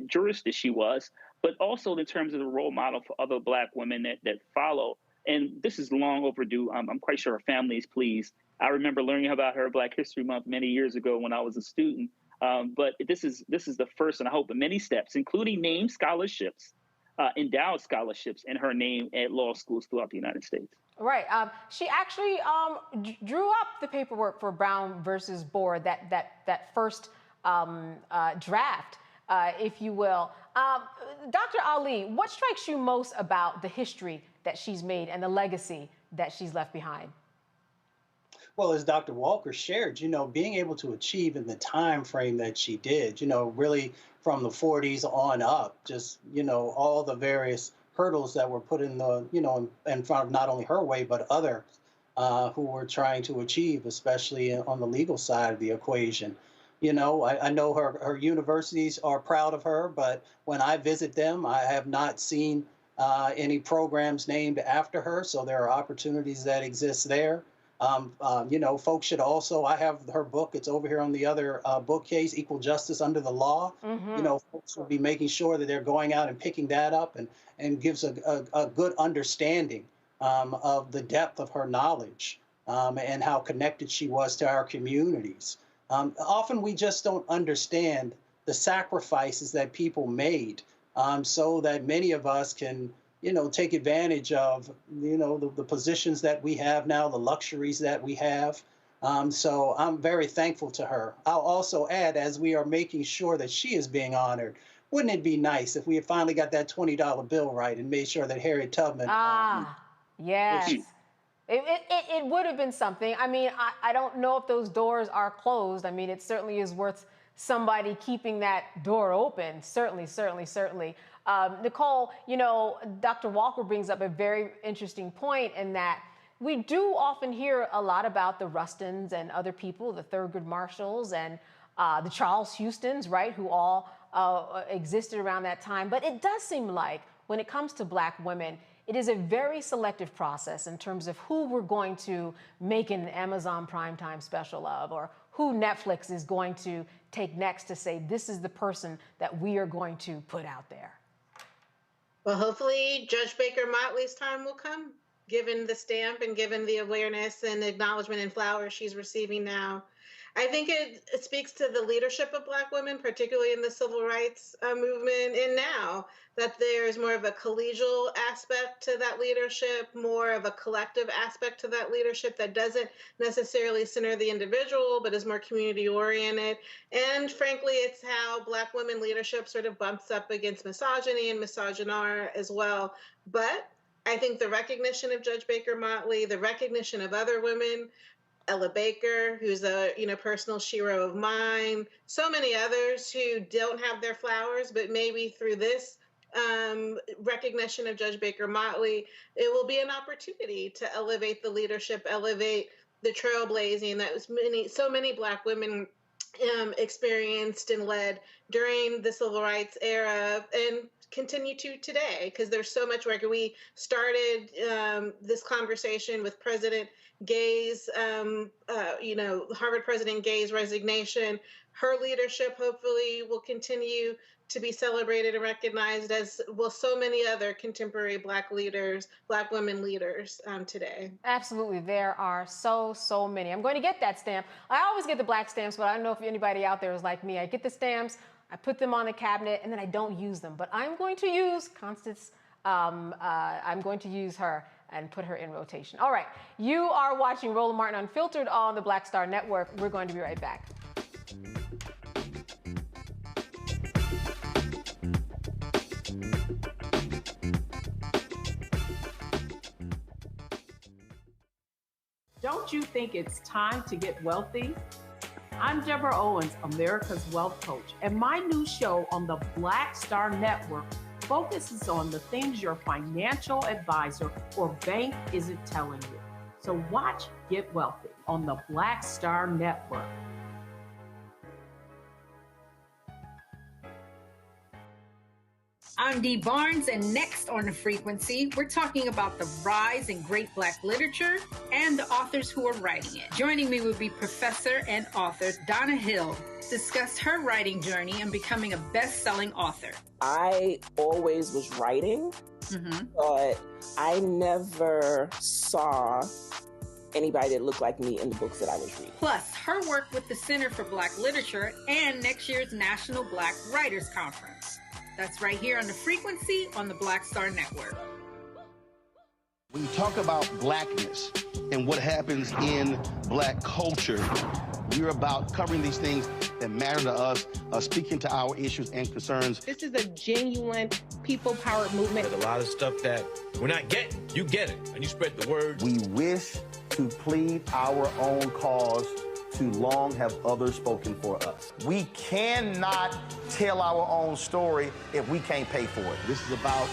S21: jurist she was, but also in terms of the role model for other Black women that follow. And this is long overdue. I'm quite sure her family is pleased. I remember learning about her Black History Month many years ago when I was a student. But this is the first, and I hope, of many steps, including named scholarships. Endowed scholarships in her name at law schools throughout the United States.
S12: Right. She actually drew up the paperwork for Brown versus Board, that first draft, if you will. Dr. Ali, what strikes you most about the history that she's made and the legacy that she's left behind?
S19: Well, as Dr. Walker shared, being able to achieve in the time frame that she did, really from the 40s on up, just, all the various hurdles that were put in the, in front of not only her way, but others who were trying to achieve, especially on the legal side of the equation. I know her universities are proud of her, but when I visit them, I have not seen any programs named after her. So there are opportunities that exist there. Folks should also, I have her book, it's over here on the other bookcase, Equal Justice Under the Law.
S12: Mm-hmm.
S19: Folks will be making sure that they're going out and picking that up and gives a good understanding of the depth of her knowledge and how connected she was to our communities. Often we just don't understand the sacrifices that people made so that many of us can take advantage of, the positions that we have now, the luxuries that we have. So I'm very thankful to her. I'll also add, as we are making sure that she is being honored, wouldn't it be nice if we had finally got that $20 bill right and made sure that Harriet Tubman...
S12: Yes. It would have been something. I mean, I don't know if those doors are closed. I mean, it certainly is worth somebody keeping that door open. Certainly. Nicole, Dr. Walker brings up a very interesting point in that we do often hear a lot about the Rustons and other people, the Thurgood Marshalls and the Charles Houstons, right, who all existed around that time. But it does seem like when it comes to Black women, it is a very selective process in terms of who we're going to make an Amazon primetime special of, or who Netflix is going to take next to say, this is the person that we are going to put out there.
S20: Well, hopefully Judge Baker Motley's time will come, given the stamp and given the awareness and acknowledgement and flowers she's receiving now. I think it speaks to the leadership of Black women, particularly in the civil rights movement, and now that there's more of a collegial aspect to that leadership, more of a collective aspect to that leadership that doesn't necessarily center the individual, but is more community oriented. And frankly, it's how Black women leadership sort of bumps up against misogyny and misogynoir as well. But I think the recognition of Judge Baker Motley, the recognition of other women, Ella Baker, who's a personal shero of mine, so many others who don't have their flowers, but maybe through this recognition of Judge Baker Motley, it will be an opportunity to elevate the leadership, elevate the trailblazing that so many Black women experienced and led during the civil rights era and continue to today, because there's so much work. We started this conversation with President Gay's, Harvard President Gay's resignation. Her leadership hopefully will continue to be celebrated and recognized, as will so many other contemporary Black leaders, Black women leaders today.
S12: Absolutely. There are so many. I'm going to get that stamp. I always get the Black stamps, but I don't know if anybody out there is like me. I get the stamps, I put them on the cabinet, and then I don't use them. But I'm going to use Constance I'm going to use her and put her in rotation. All right, you are watching Roland Martin Unfiltered on the Black Star Network. We're going to be right back.
S8: Don't you think it's time to get wealthy? I'm Deborah Owens, America's Wealth Coach, and my new show on the Black Star Network focuses on the things your financial advisor or bank isn't telling you. So watch Get Wealthy on the Black Star Network.
S10: I'm Dee Barnes, and next on The Frequency, we're talking about the rise in great Black literature and the authors who are writing it. Joining me will be professor and author Donna Hill, discuss her writing journey and becoming a best-selling author.
S13: I always was writing, but I never saw anybody that looked like me in the books that I was reading.
S10: Plus, her work with the Center for Black Literature and next year's National Black Writers Conference. That's right here on The Frequency on the Black Star Network.
S15: When you talk about blackness and what happens in Black culture, we're about covering these things that matter to us, speaking to our issues and concerns.
S25: This is a genuine people-powered movement.
S26: There's a lot of stuff that we're not getting. You get it, and you spread the word.
S15: We wish to plead our own cause, to long have others spoken for us. We cannot tell our own story if we can't pay for it. This is about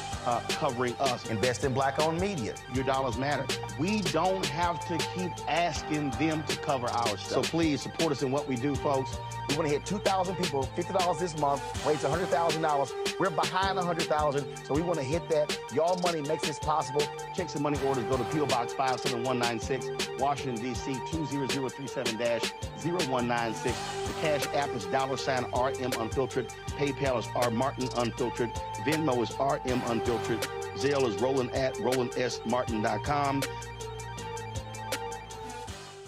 S15: covering us. Invest in Black-owned media. Your dollars matter. We don't have to keep asking them to cover our stuff. So please support us in what we do, folks. We want to hit 2,000 people, $50 this month, raise $100,000. We're behind 100,000, so we want to hit that. Y'all money makes this possible. Checks and money orders go to P.O. Box 57196, Washington, D.C. 20036-0196. The Cash App is $RM Unfiltered. PayPal is R Martin Unfiltered. Venmo is RM Unfiltered. Zelle is RolandSMartin.com.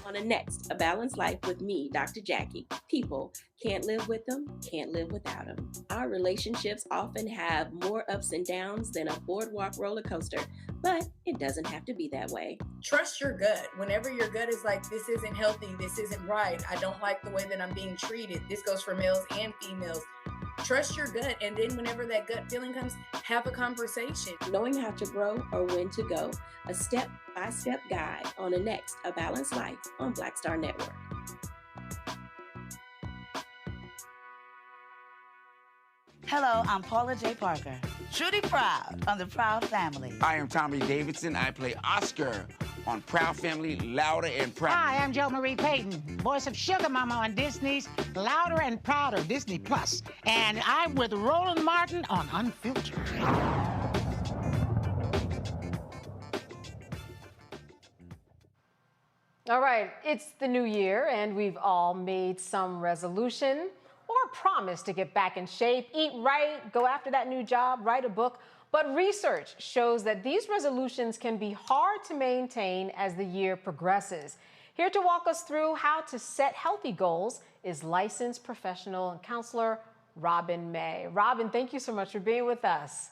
S22: On the next, A Balanced Life with me, Dr. Jackie. People can't live with them, can't live without them. Our relationships often have more ups and downs than a boardwalk roller coaster, but it doesn't have to be that way.
S23: Trust your gut. Whenever your gut is like, this isn't healthy, this isn't right, I don't like the way that I'm being treated. This goes for males and females. Trust your gut, and then whenever that gut feeling comes, have a conversation.
S22: Knowing how to grow or when to go. A step-by-step guide on the next, A Balanced Life on Black Star Network.
S27: Hello, I'm Paula J. Parker. Truly proud on the Proud Family.
S28: I am Tommy Davidson. I play Oscar on Proud Family, Louder and Proud.
S29: Hi, I'm Jo Marie Payton, voice of Sugar Mama on Disney's Louder and Prouder Disney Plus, and I'm with Roland Martin on Unfiltered.
S12: All right, it's the new year, and we've all made some resolution or promise to get back in shape, eat right, go after that new job, write a book. But research shows that these resolutions can be hard to maintain as the year progresses. Here to walk us through how to set healthy goals is licensed professional and counselor Robin May. Robin, thank you so much for being with us.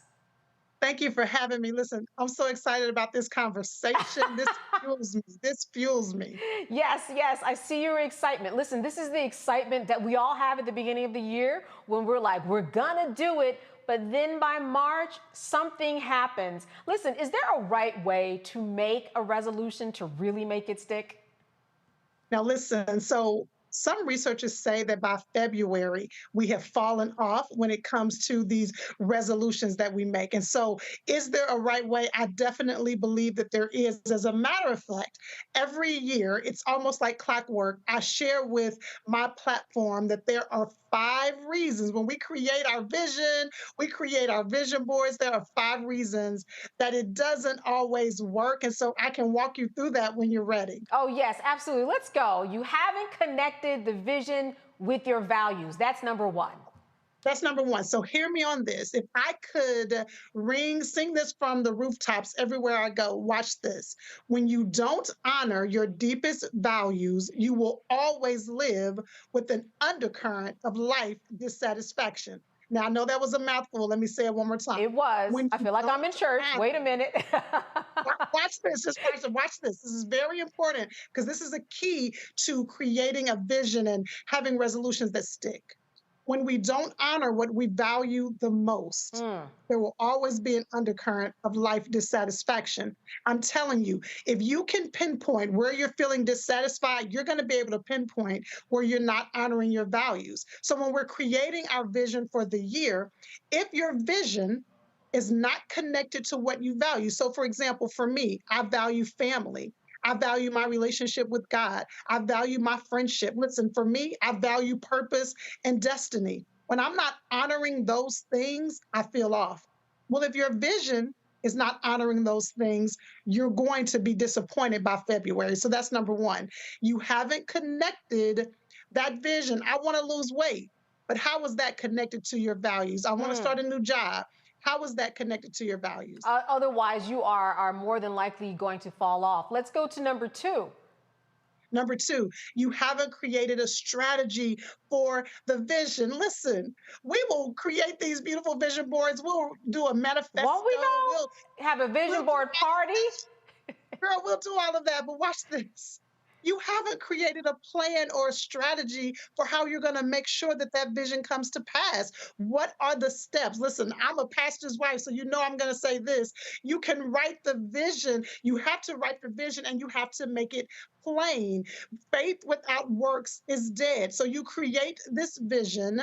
S30: Thank you for having me. Listen, I'm so excited about this conversation. This fuels me. This fuels me.
S12: Yes, I see your excitement. Listen, this is the excitement that we all have at the beginning of the year when we're like, we're gonna do it, but then by March, something happens. Listen, is there a right way to make a resolution to really make it stick?
S30: Now listen, so some researchers say that by February, we have fallen off when it comes to these resolutions that we make. And so is there a right way? I definitely believe that there is. As a matter of fact, every year, it's almost like clockwork. I share with my platform that there are 5 reasons when we create our vision, we create our vision boards. There are 5 reasons that it doesn't always work. And so I can walk you through that when you're ready.
S12: Oh, yes, absolutely. Let's go. You haven't connected the vision with your values. That's number 1.
S30: That's number 1. So hear me on this. If I could sing this from the rooftops everywhere I go, watch this. When you don't honor your deepest values, you will always live with an undercurrent of life dissatisfaction. Now, I know that was a mouthful. Let me say it one more time.
S12: It was.
S30: When
S12: I
S30: you
S12: feel like I'm in
S30: don't
S12: church.
S30: honor-
S12: Wait a minute.
S30: Watch this. Just watch this. This is very important because this is a key to creating a vision and having resolutions that stick. When we don't honor what we value the most, there will always be an undercurrent of life dissatisfaction. I'm telling you, if you can pinpoint where you're feeling dissatisfied, you're going to be able to pinpoint where you're not honoring your values. So when we're creating our vision for the year, if your vision is not connected to what you value. So for example, for me, I value family. I value my relationship with God. I value my friendship. Listen, for me, I value purpose and destiny. When I'm not honoring those things, I feel off. Well, if your vision is not honoring those things, you're going to be disappointed by February. So that's number one. You haven't connected that vision. I want to lose weight, but how is that connected to your values? I want to start a new job. How is that connected to your values?
S12: Otherwise, you are more than likely going to fall off. Let's go to number two.
S30: Number two, you haven't created a strategy for the vision. Listen, we will create these beautiful vision boards. We'll do a manifesto.
S12: Won't we know? We'll have a vision board party.
S30: Girl, we'll do all of that, but watch this. You haven't created a plan or a strategy for how you're going to make sure that that vision comes to pass. What are the steps? Listen, I'm a pastor's wife, so you know I'm going to say this. You can write the vision. You have to write the vision and you have to make it plain. Faith without works is dead. So you create this vision,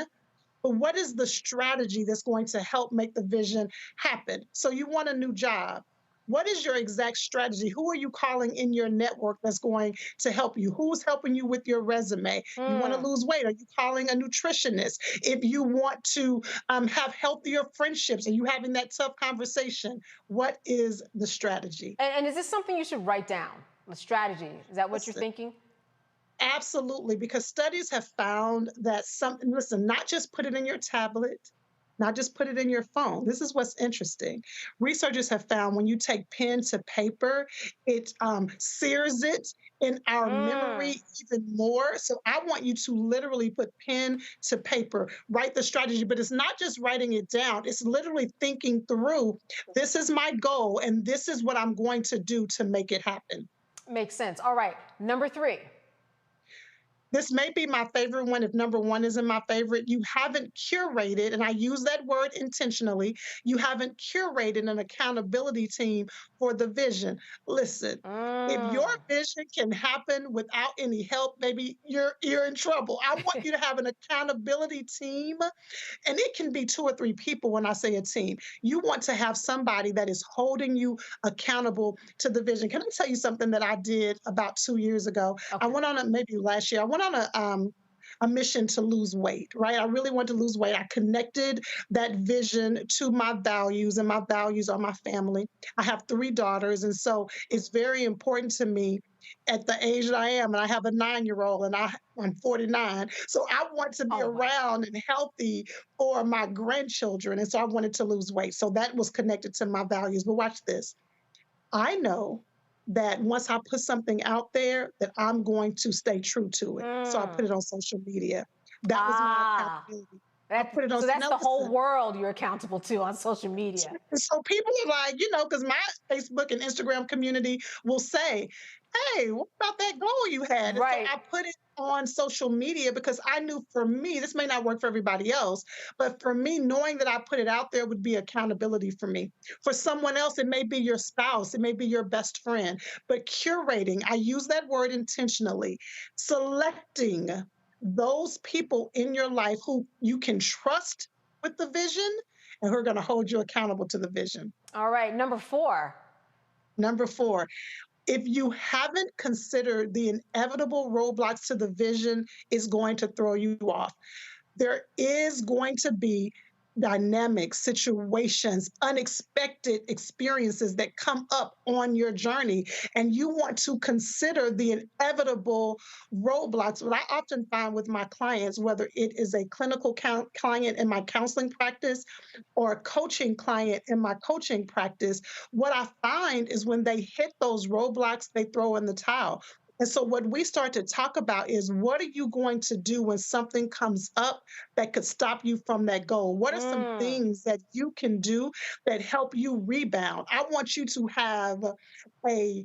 S30: but what is the strategy that's going to help make the vision happen? So you want a new job. What is your exact strategy? Who are you calling in your network that's going to help you? Who's helping you with your resume? You want to lose weight? Are you calling a nutritionist? If you want to have healthier friendships, are you having that tough conversation? What is the strategy?
S12: And is this something you should write down? The strategy? Is that what you're thinking?
S30: Absolutely, because studies have found that listen, not just put it in your tablet, not just put it in your phone. This is what's interesting. Researchers have found when you take pen to paper, it sears it in our memory even more. So I want you to literally put pen to paper, write the strategy, but it's not just writing it down. It's literally thinking through, this is my goal and this is what I'm going to do to make it happen.
S12: Makes sense. All right, number three.
S30: This may be my favorite one if number one isn't my favorite. You haven't curated, and I use that word intentionally, you haven't curated an accountability team for the vision. Listen, if your vision can happen without any help, baby, you're in trouble. I want you to have an accountability team, and it can be 2 or 3 people when I say a team. You want to have somebody that is holding you accountable to the vision. Can I tell you something that I did about 2 years ago? Okay. I went on maybe last year, I went on a mission to lose weight, right? I really wanted to lose weight. I connected that vision to my values, and my values are my family. I have 3 daughters, and so it's very important to me at the age that I am, and I have a 9-year-old, and I'm 49. So I want to be around and healthy for my grandchildren, and so I wanted to lose weight. So that was connected to my values. But watch this. I know that once I put something out there, that I'm going to stay true to it. So I put it on social media. That was my accountability. I put it on,
S12: so that's the whole world you're accountable to on social media.
S30: So people are like, because my Facebook and Instagram community will say, hey, what about that goal you had?
S12: Right.
S30: And so I put it on social media because I knew for me, this may not work for everybody else, but for me, knowing that I put it out there would be accountability for me. For someone else, it may be your spouse, it may be your best friend, but curating, I use that word intentionally, selecting those people in your life who you can trust with the vision and who are going to hold you accountable to the vision.
S12: All right, number 4.
S30: Number 4. If you haven't considered the inevitable roadblocks to the vision, is going to throw you off. There is going to be dynamic situations, unexpected experiences that come up on your journey, and you want to consider the inevitable roadblocks. What I often find with my clients, whether it is a clinical client in my counseling practice or a coaching client in my coaching practice, what I find is when they hit those roadblocks, they throw in the towel. And so what we start to talk about is, what are you going to do when something comes up that could stop you from that goal? What are some things that you can do that help you rebound? I want you to have a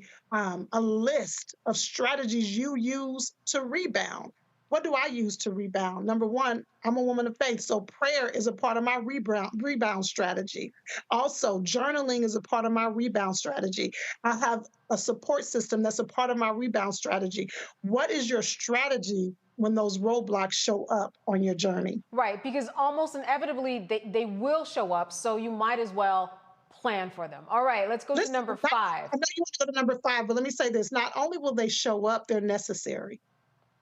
S30: list of strategies you use to rebound. What do I use to rebound? Number one, I'm a woman of faith, so prayer is a part of my rebound strategy. Also, journaling is a part of my rebound strategy. I have a support system that's a part of my rebound strategy. What is your strategy when those roadblocks show up on your journey?
S12: Right, because almost inevitably they will show up, so you might as well plan for them. All right, let's go to number 5.
S30: I know you want to go to number 5, but let me say this. Not only will they show up, they're necessary.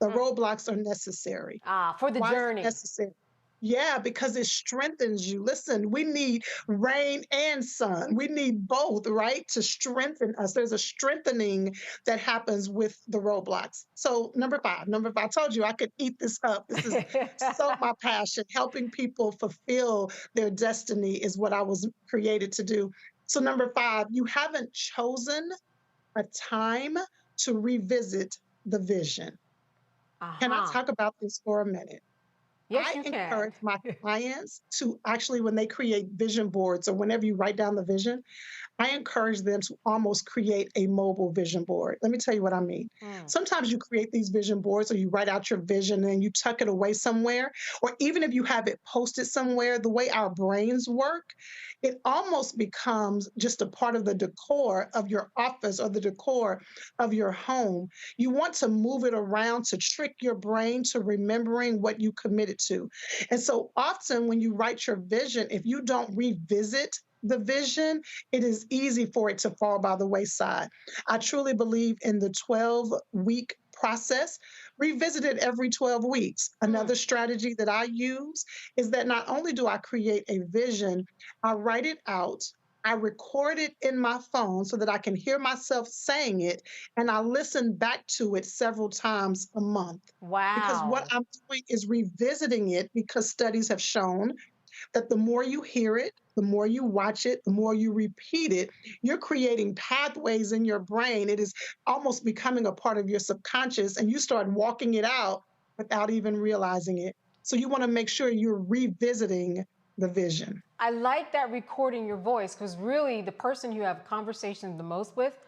S30: The roadblocks are necessary.
S12: For the journey.
S30: Necessary. Yeah, because it strengthens you. Listen, we need rain and sun. We need both, right, to strengthen us. There's a strengthening that happens with the roadblocks. So number 5, I told you I could eat this up. This is so my passion. Helping people fulfill their destiny is what I was created to do. So number 5, you haven't chosen a time to revisit the vision. Can I talk about this for a minute?
S12: Yes,
S30: I encourage my clients to actually, when they create vision boards or whenever you write down the vision, I encourage them to almost create a mobile vision board. Let me tell you what I mean. Sometimes you create these vision boards or you write out your vision and you tuck it away somewhere, or even if you have it posted somewhere, the way our brains work, it almost becomes just a part of the decor of your office or the decor of your home. You want to move it around to trick your brain to remembering what you committed to. And so often when you write your vision, if you don't revisit the vision, it is easy for it to fall by the wayside. I truly believe in the 12-week process. Revisit it every 12 weeks. Another strategy that I use is that not only do I create a vision, I write it out, I record it in my phone so that I can hear myself saying it, and I listen back to it several times a month.
S12: Wow.
S30: Because what I'm doing is revisiting it, because studies have shown that the more you hear it, the more you watch it, the more you repeat it, you're creating pathways in your brain. It is almost becoming a part of your subconscious, and you start walking it out without even realizing it. So you want to make sure you're revisiting the vision.
S12: I like that, recording your voice, because really the person you have conversations the most with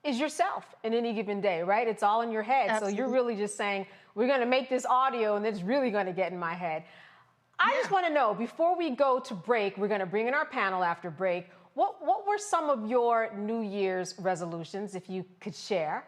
S12: is yourself in any given day, right? It's all in your head. Absolutely. So you're really just saying, we're going to make this audio and it's really going to get in my head. I just want to know, before we go to break, we're going to bring in our panel after break. What were some of your New Year's resolutions, if you could share?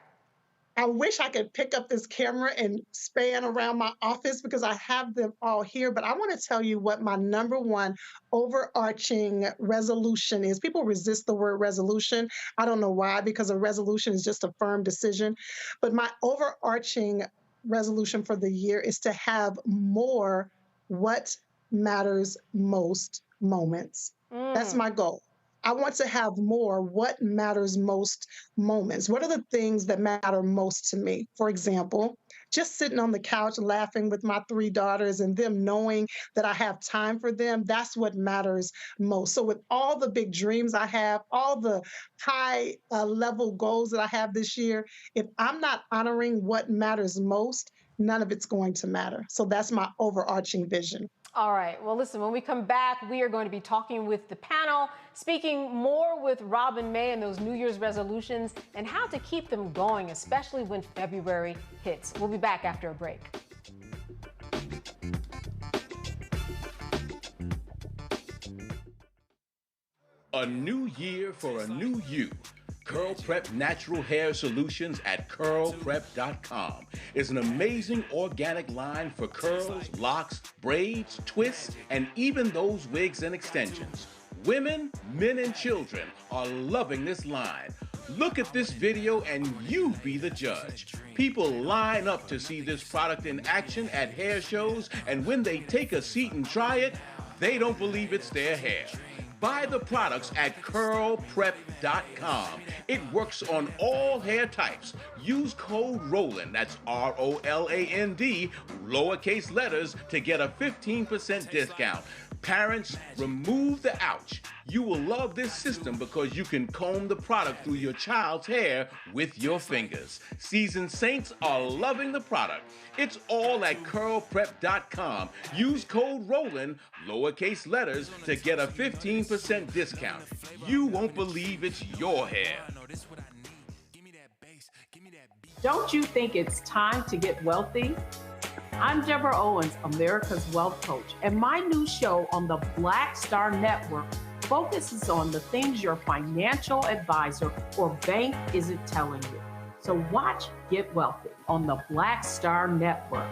S30: I wish I could pick up this camera and span around my office because I have them all here, but I want to tell you what my number one overarching resolution is. People resist the word resolution. I don't know why, because a resolution is just a firm decision. But my overarching resolution for the year is to have more what matters most moments. That's my goal. I want to have more what matters most moments. What are the things that matter most to me? For example, just sitting on the couch laughing with my 3 daughters and them knowing that I have time for them, that's what matters most. So with all the big dreams I have, all the high level goals that I have this year, if I'm not honoring what matters most, none of it's going to matter. So that's my overarching vision.
S12: All right. Well, listen, when we come back, we are going to be talking with the panel, speaking more with Robin May and those New Year's resolutions and how to keep them going, especially when February hits. We'll be back after a break.
S2: A new year for a new you. Curl Prep Natural Hair Solutions at curlprep.com is an amazing organic line for curls, locks, braids, twists, and even those wigs and extensions. Women, men, and children are loving this line. Look at this video and you be the judge. People line up to see this product in action at hair shows, and when they take a seat and try it, they don't believe it's their hair. Buy the products at curlprep.com. It works on all hair types. Use code ROLAND, that's ROLAND, lowercase letters, to get a 15% discount. Parents, remove the ouch. You will love this system because you can comb the product through your child's hair with your fingers. Seasoned saints are loving the product. It's all at curlprep.com. Use code ROLAND, lowercase letters, to get a 15% discount. You won't believe it's your hair.
S8: Don't you think it's time to get wealthy? I'm Deborah Owens, America's Wealth Coach, and my new show on the Black Star Network focuses on the things your financial advisor or bank isn't telling you. So watch Get Wealthy on the Black Star Network.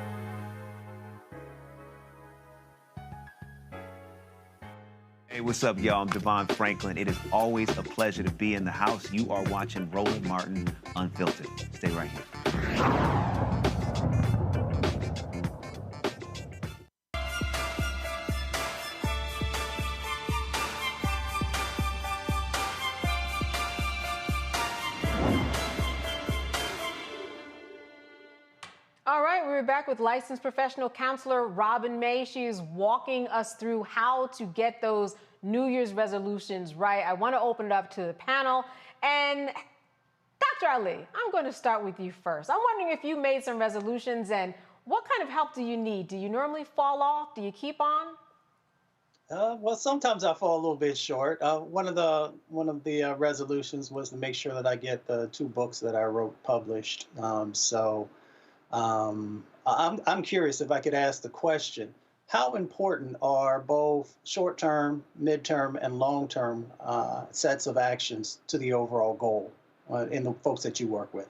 S3: Hey, what's up, y'all? I'm Devon Franklin. It is always a pleasure to be in the house. You are watching Roland Martin Unfiltered. Stay right here.
S12: All right, we're back with licensed professional counselor Robin May. She is walking us through how to get those New Year's resolutions right. I want to open it up to the panel. And Dr. Ali, I'm going to start with you first. I'm wondering if you made some resolutions and what kind of help do you need? Do you normally fall off? Do you keep on?
S19: Well, sometimes I fall a little bit short. One of the resolutions was to make sure that I get the 2 books that I wrote published. I'm curious if I could ask the question, how important are both short-term, mid-term, and long-term sets of actions to the overall goal in the folks that you work with?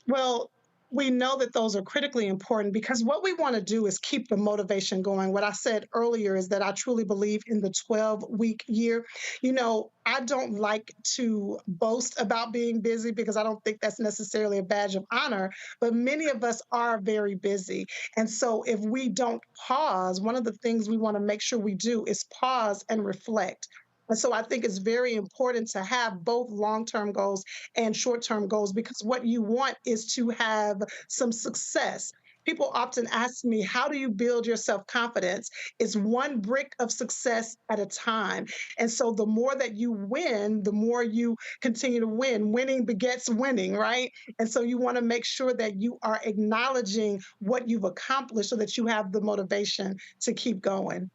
S30: Well, we know that those are critically important because what we want to do is keep the motivation going. What I said earlier is that I truly believe in the 12-week year. You know, I don't like to boast about being busy because I don't think that's necessarily a badge of honor, but many of us are very busy. And so if we don't pause, one of the things we want to make sure we do is pause and reflect. And so I think it's very important to have both long-term goals and short-term goals because what you want is to have some success. People often ask me, how do you build your self-confidence? It's one brick of success at a time. And so the more that you win, the more you continue to win. Winning begets winning, right? And so you want to make sure that you are acknowledging what you've accomplished so that you have the motivation to keep going.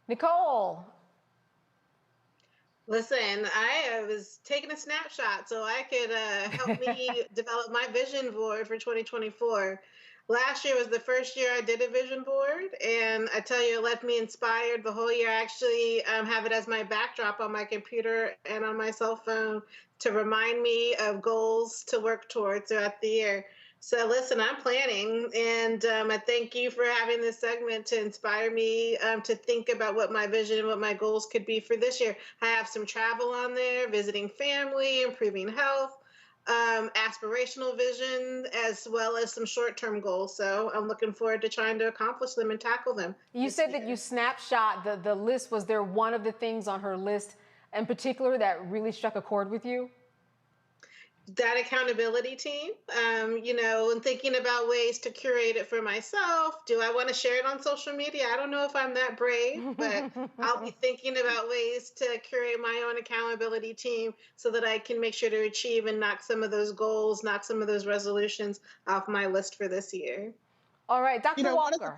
S12: Nicole.
S20: Listen, I was taking a snapshot so I could help me develop my vision board for 2024. Last year was the first year I did a vision board, and I tell you, it left me inspired the whole year. I actually have it as my backdrop on my computer and on my cell phone to remind me of goals to work towards throughout the year. So listen, I'm planning, and I thank you for having this segment to inspire me to think about what my vision and what my goals could be for this year. I have some travel on there, visiting family, improving health, aspirational vision, as well as some short-term goals. So I'm looking forward to trying to accomplish them and tackle them.
S12: You said that you snapshot the list. Was there one of the things on her list in particular that really struck a chord with you?
S20: That accountability team, and thinking about ways to curate it for myself. Do I want to share it on social media? I don't know if I'm that brave, but I'll be thinking about ways to curate my own accountability team so that I can make sure to achieve and knock some of those goals, knock some of those resolutions off my list for this year.
S12: All right, Dr. Walker.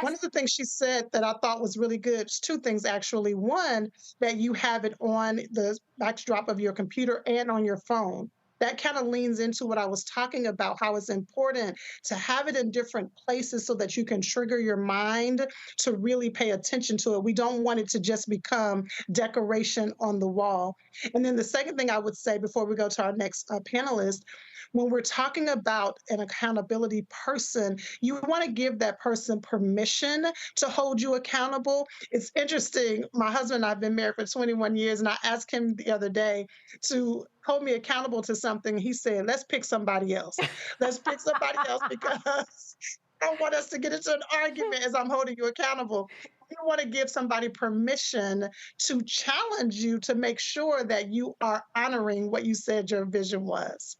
S30: One of the things she said that I thought was really good, 2 things actually. One, that you have it on the backdrop of your computer and on your phone. That kind of leans into what I was talking about, how it's important to have it in different places so that you can trigger your mind to really pay attention to it. We don't want it to just become decoration on the wall. And then the second thing I would say before we go to our next panelist, when we're talking about an accountability person, you want to give that person permission to hold you accountable. It's interesting. My husband and I have been married for 21 years, and I asked him the other day to hold me accountable to something. He said, let's pick somebody else. Let's pick somebody else because I don't want us to get into an argument as I'm holding you accountable. You want to give somebody permission to challenge you to make sure that you are honoring what you said your vision was.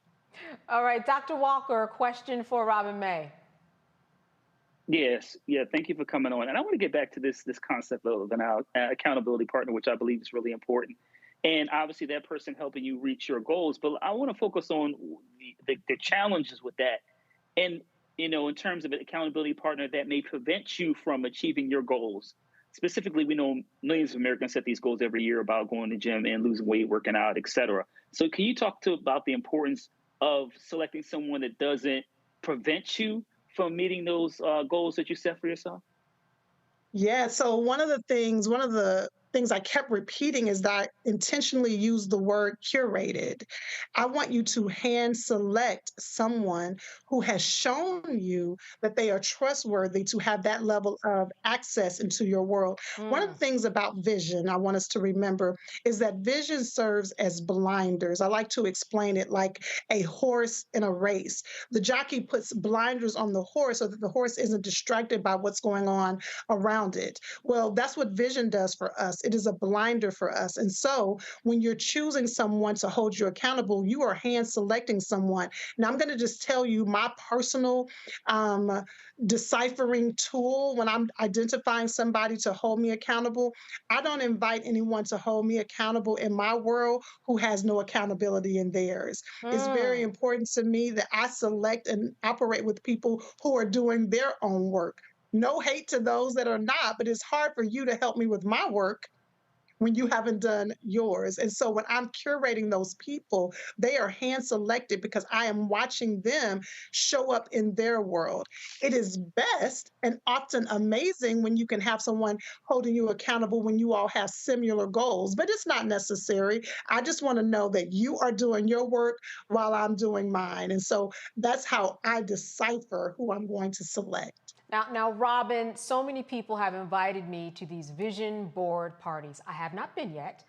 S12: All right, Dr. Walker, a question for Robin May.
S21: Yes, yeah. Thank you for coming on. And I want to get back to this concept of an accountability partner, which I believe is really important. And obviously, that person helping you reach your goals. But I want to focus on the challenges with that, and in terms of an accountability partner that may prevent you from achieving your goals. Specifically, we know millions of Americans set these goals every year about going to the gym and losing weight, working out, et cetera. So, can you talk about the importance of selecting someone that doesn't prevent you from meeting those goals that you set for yourself?
S30: Yeah, so one of the things I kept repeating is that I intentionally used the word curated. I want you to hand select someone who has shown you that they are trustworthy to have that level of access into your world. One of the things about vision I want us to remember is that vision serves as blinders. I like to explain it like a horse in a race. The jockey puts blinders on the horse so that the horse isn't distracted by what's going on around it. Well, that's what vision does for us. It is a blinder for us. And so when you're choosing someone to hold you accountable, you are hand selecting someone. Now, I'm going to just tell you my personal deciphering tool when I'm identifying somebody to hold me accountable. I don't invite anyone to hold me accountable in my world who has no accountability in theirs. It's very important to me that I select and operate with people who are doing their own work. No hate to those that are not, but it's hard for you to help me with my work when you haven't done yours. And so when I'm curating those people, they are hand selected because I am watching them show up in their world. It is best and often amazing when you can have someone holding you accountable when you all have similar goals, but it's not necessary. I just want to know that you are doing your work while I'm doing mine. And so that's how I decipher who I'm going to select.
S12: Now, Robin, so many people have invited me to these vision board parties. I have not been yet.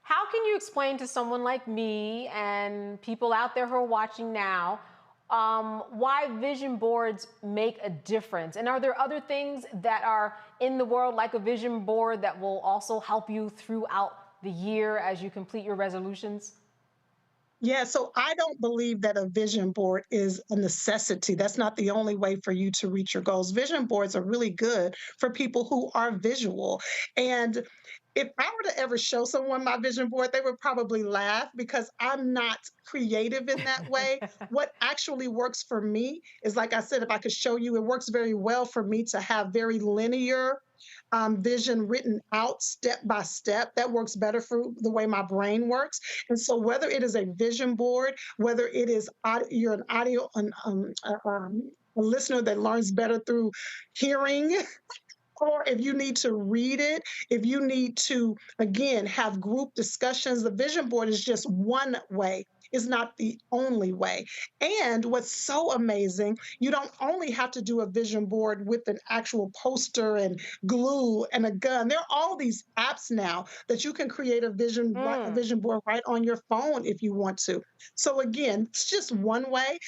S12: How can you explain to someone like me and people out there who are watching now why vision boards make a difference? And are there other things that are in the world like a vision board that will also help you throughout the year as you complete your resolutions?
S30: Yeah, so I don't believe that a vision board is a necessity. That's not the only way for you to reach your goals. Vision boards are really good for people who are visual. And if I were to ever show someone my vision board, they would probably laugh because I'm not creative in that way. What actually works for me is, like I said, if I could show you, it works very well for me to have very linear vision written out step by step. That works better for the way my brain works. And so whether it is a vision board, whether it is you're an audio, a listener that learns better through hearing, or if you need to read it, if you need to, again, have group discussions, the vision board is just one way. It's not the only way. And what's so amazing, you don't only have to do a vision board with an actual poster and glue and a gun. There are all these apps now that you can create a vision board right on your phone if you want to. So again, it's just one way.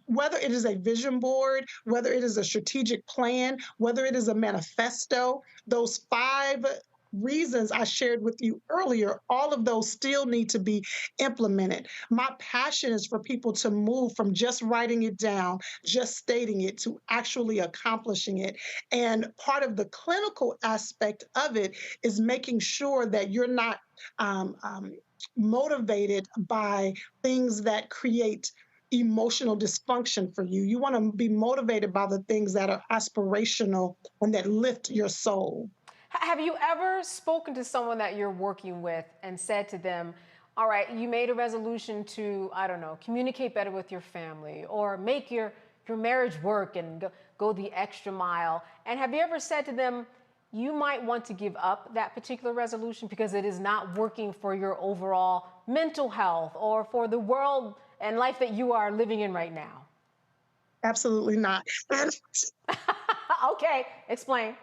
S30: Whether it is a vision board, whether it is a strategic plan, whether it is a manifesto, those 5 reasons I shared with you earlier, all of those still need to be implemented. My passion is for people to move from just writing it down, just stating it, to actually accomplishing it. And part of the clinical aspect of it is making sure that you're not motivated by things that create emotional dysfunction for you. You want to be motivated by the things that are aspirational and that lift your soul.
S12: Have you ever spoken to someone that you're working with and said to them, all right, you made a resolution to, I don't know, communicate better with your family or make your marriage work and go the extra mile. And have you ever said to them, you might want to give up that particular resolution because it is not working for your overall mental health or for the world and life that you are living in right now?
S30: Absolutely not.
S12: Okay, explain.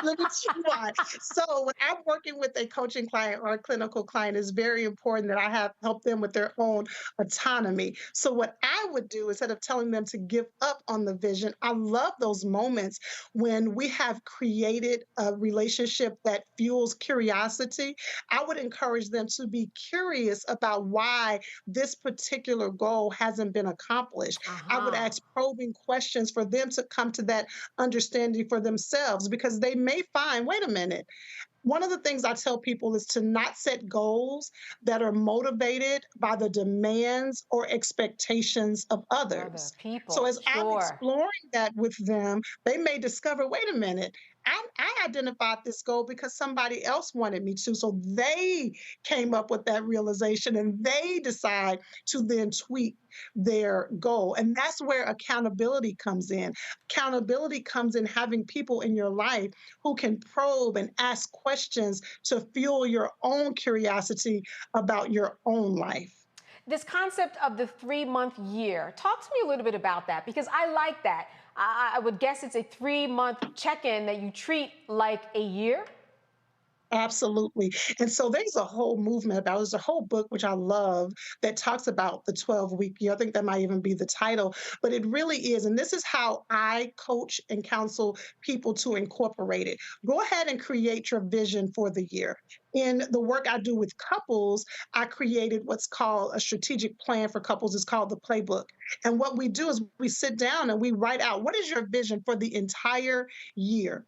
S30: Let me tell you why. So when I'm working with a coaching client or a clinical client, it's very important that I have help them with their own autonomy. So what I would do, instead of telling them to give up on the vision, I love those moments when we have created a relationship that fuels curiosity. I would encourage them to be curious about why this particular goal hasn't been accomplished. I would ask probing questions for them to come to that understanding for themselves, because they may find, wait a minute, one of the things I tell people is to not set goals that are motivated by the demands or expectations of others.
S12: People,
S30: So as I'm exploring that with them, they may discover, wait a minute, I identified this goal because somebody else wanted me to. So they came up with that realization and they decide to then tweak their goal. And that's where accountability comes in. Accountability comes in having people in your life who can probe and ask questions to fuel your own curiosity about your own life.
S12: This concept of the 3-month year, talk to me a little bit about that, because I like that. I would guess it's a 3-month check-in that you treat like a year.
S30: Absolutely. And so there's a whole movement about, there's a whole book, which I love, that talks about the 12-week year. I think that might even be the title, but it really is. And this is how I coach and counsel people to incorporate it. Go ahead and create your vision for the year. In the work I do with couples, I created what's called a strategic plan for couples. It's called the playbook. And what we do is we sit down and we write out, what is your vision for the entire year?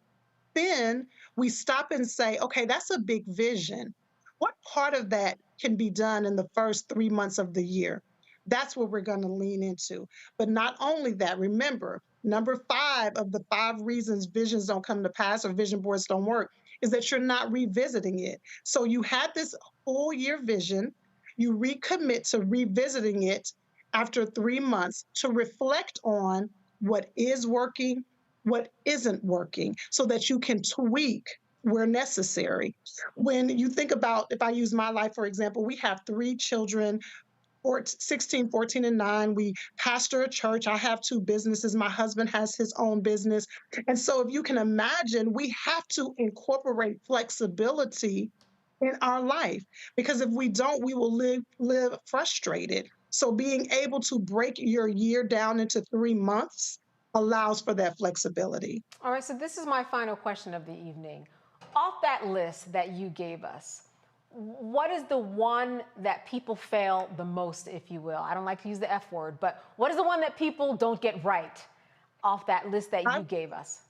S30: Then we stop and say, okay, that's a big vision. What part of that can be done in the first 3 months of the year? That's what we're going to lean into. But not only that, remember, number 5 of the 5 reasons visions don't come to pass or vision boards don't work is that you're not revisiting it. So you had this full year vision, you recommit to revisiting it after 3 months to reflect on what is working, what isn't working, so that you can tweak where necessary. When you think about, if I use my life, for example, we have 3 children, 16, 14, and 9. We pastor a church. I have 2 businesses. My husband has his own business. And so if you can imagine, we have to incorporate flexibility in our life, because if we don't, we will live frustrated. So being able to break your year down into 3 months allows for that flexibility.
S12: All right, so this is my final question of the evening. Off that list that you gave us, what is the one that people fail the most, if you will? I don't like to use the F word, but what is the one that people don't get right off that list that you gave us?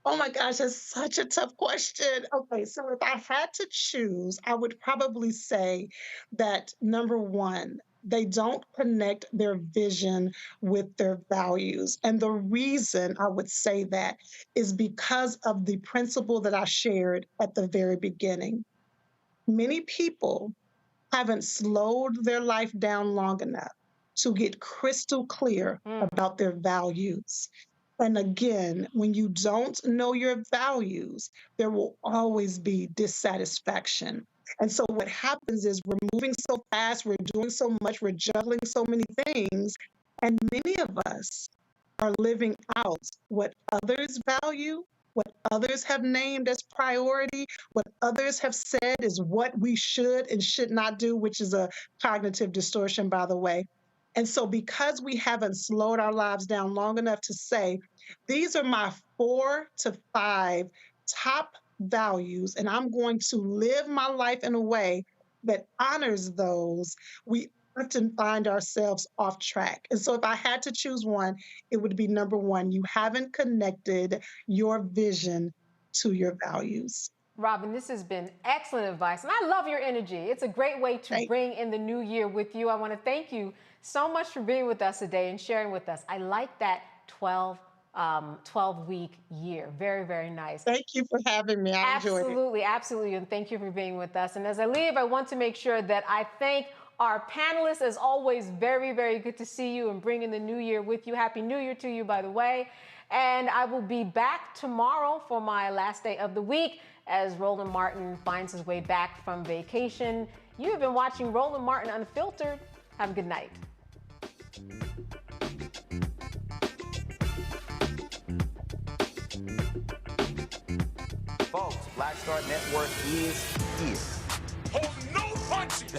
S30: Oh my gosh, that's such a tough question. Okay, so if I had to choose, I would probably say that number 1, they don't connect their vision with their values. And the reason I would say that is because of the principle that I shared at the very beginning. Many people haven't slowed their life down long enough to get crystal clear about their values. And again, when you don't know your values, there will always be dissatisfaction. And so what happens is we're moving so fast, we're doing so much, we're juggling so many things, and many of us are living out what others value, what others have named as priority, what others have said is what we should and should not do, which is a cognitive distortion, by the way. And so because we haven't slowed our lives down long enough to say, these are my 4 to 5 top values, and I'm going to live my life in a way that honors those, we often find ourselves off track. And so if I had to choose one, it would be number 1, you haven't connected your vision to your values.
S12: Robin, this has been excellent advice, and I love your energy. It's a great way to bring in the new year with you. I want to thank you so much for being with us today and sharing with us. I like that 12-week year. Very, very nice.
S30: Thank you for having me. I enjoyed it.
S12: Absolutely, absolutely. And thank you for being with us. And as I leave, I want to make sure that I thank our panelists. As always, very, very good to see you and bring in the new year with you. Happy New Year to you, by the way. And I will be back tomorrow for my last day of the week as Roland Martin finds his way back from vacation. You have been watching Roland Martin Unfiltered. Have a good night.
S15: Black Star Network is here.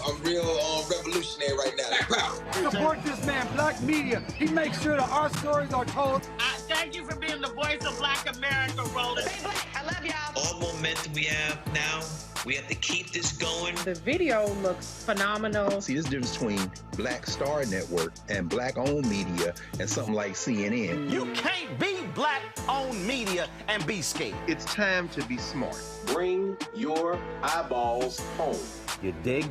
S1: I'm real revolutionary right now.
S4: Support this man, Black Media. He makes sure that our stories are told.
S5: Thank you for being the voice of Black America, Roland.
S6: Stay black. I love y'all.
S7: All momentum we have now, we have to keep this going.
S25: The video looks phenomenal.
S9: See, this difference between Black Star Network and Black-owned media and something like CNN.
S15: You can't be Black-owned media and be scared.
S9: It's time to be smart.
S15: Bring your eyeballs home. You dig?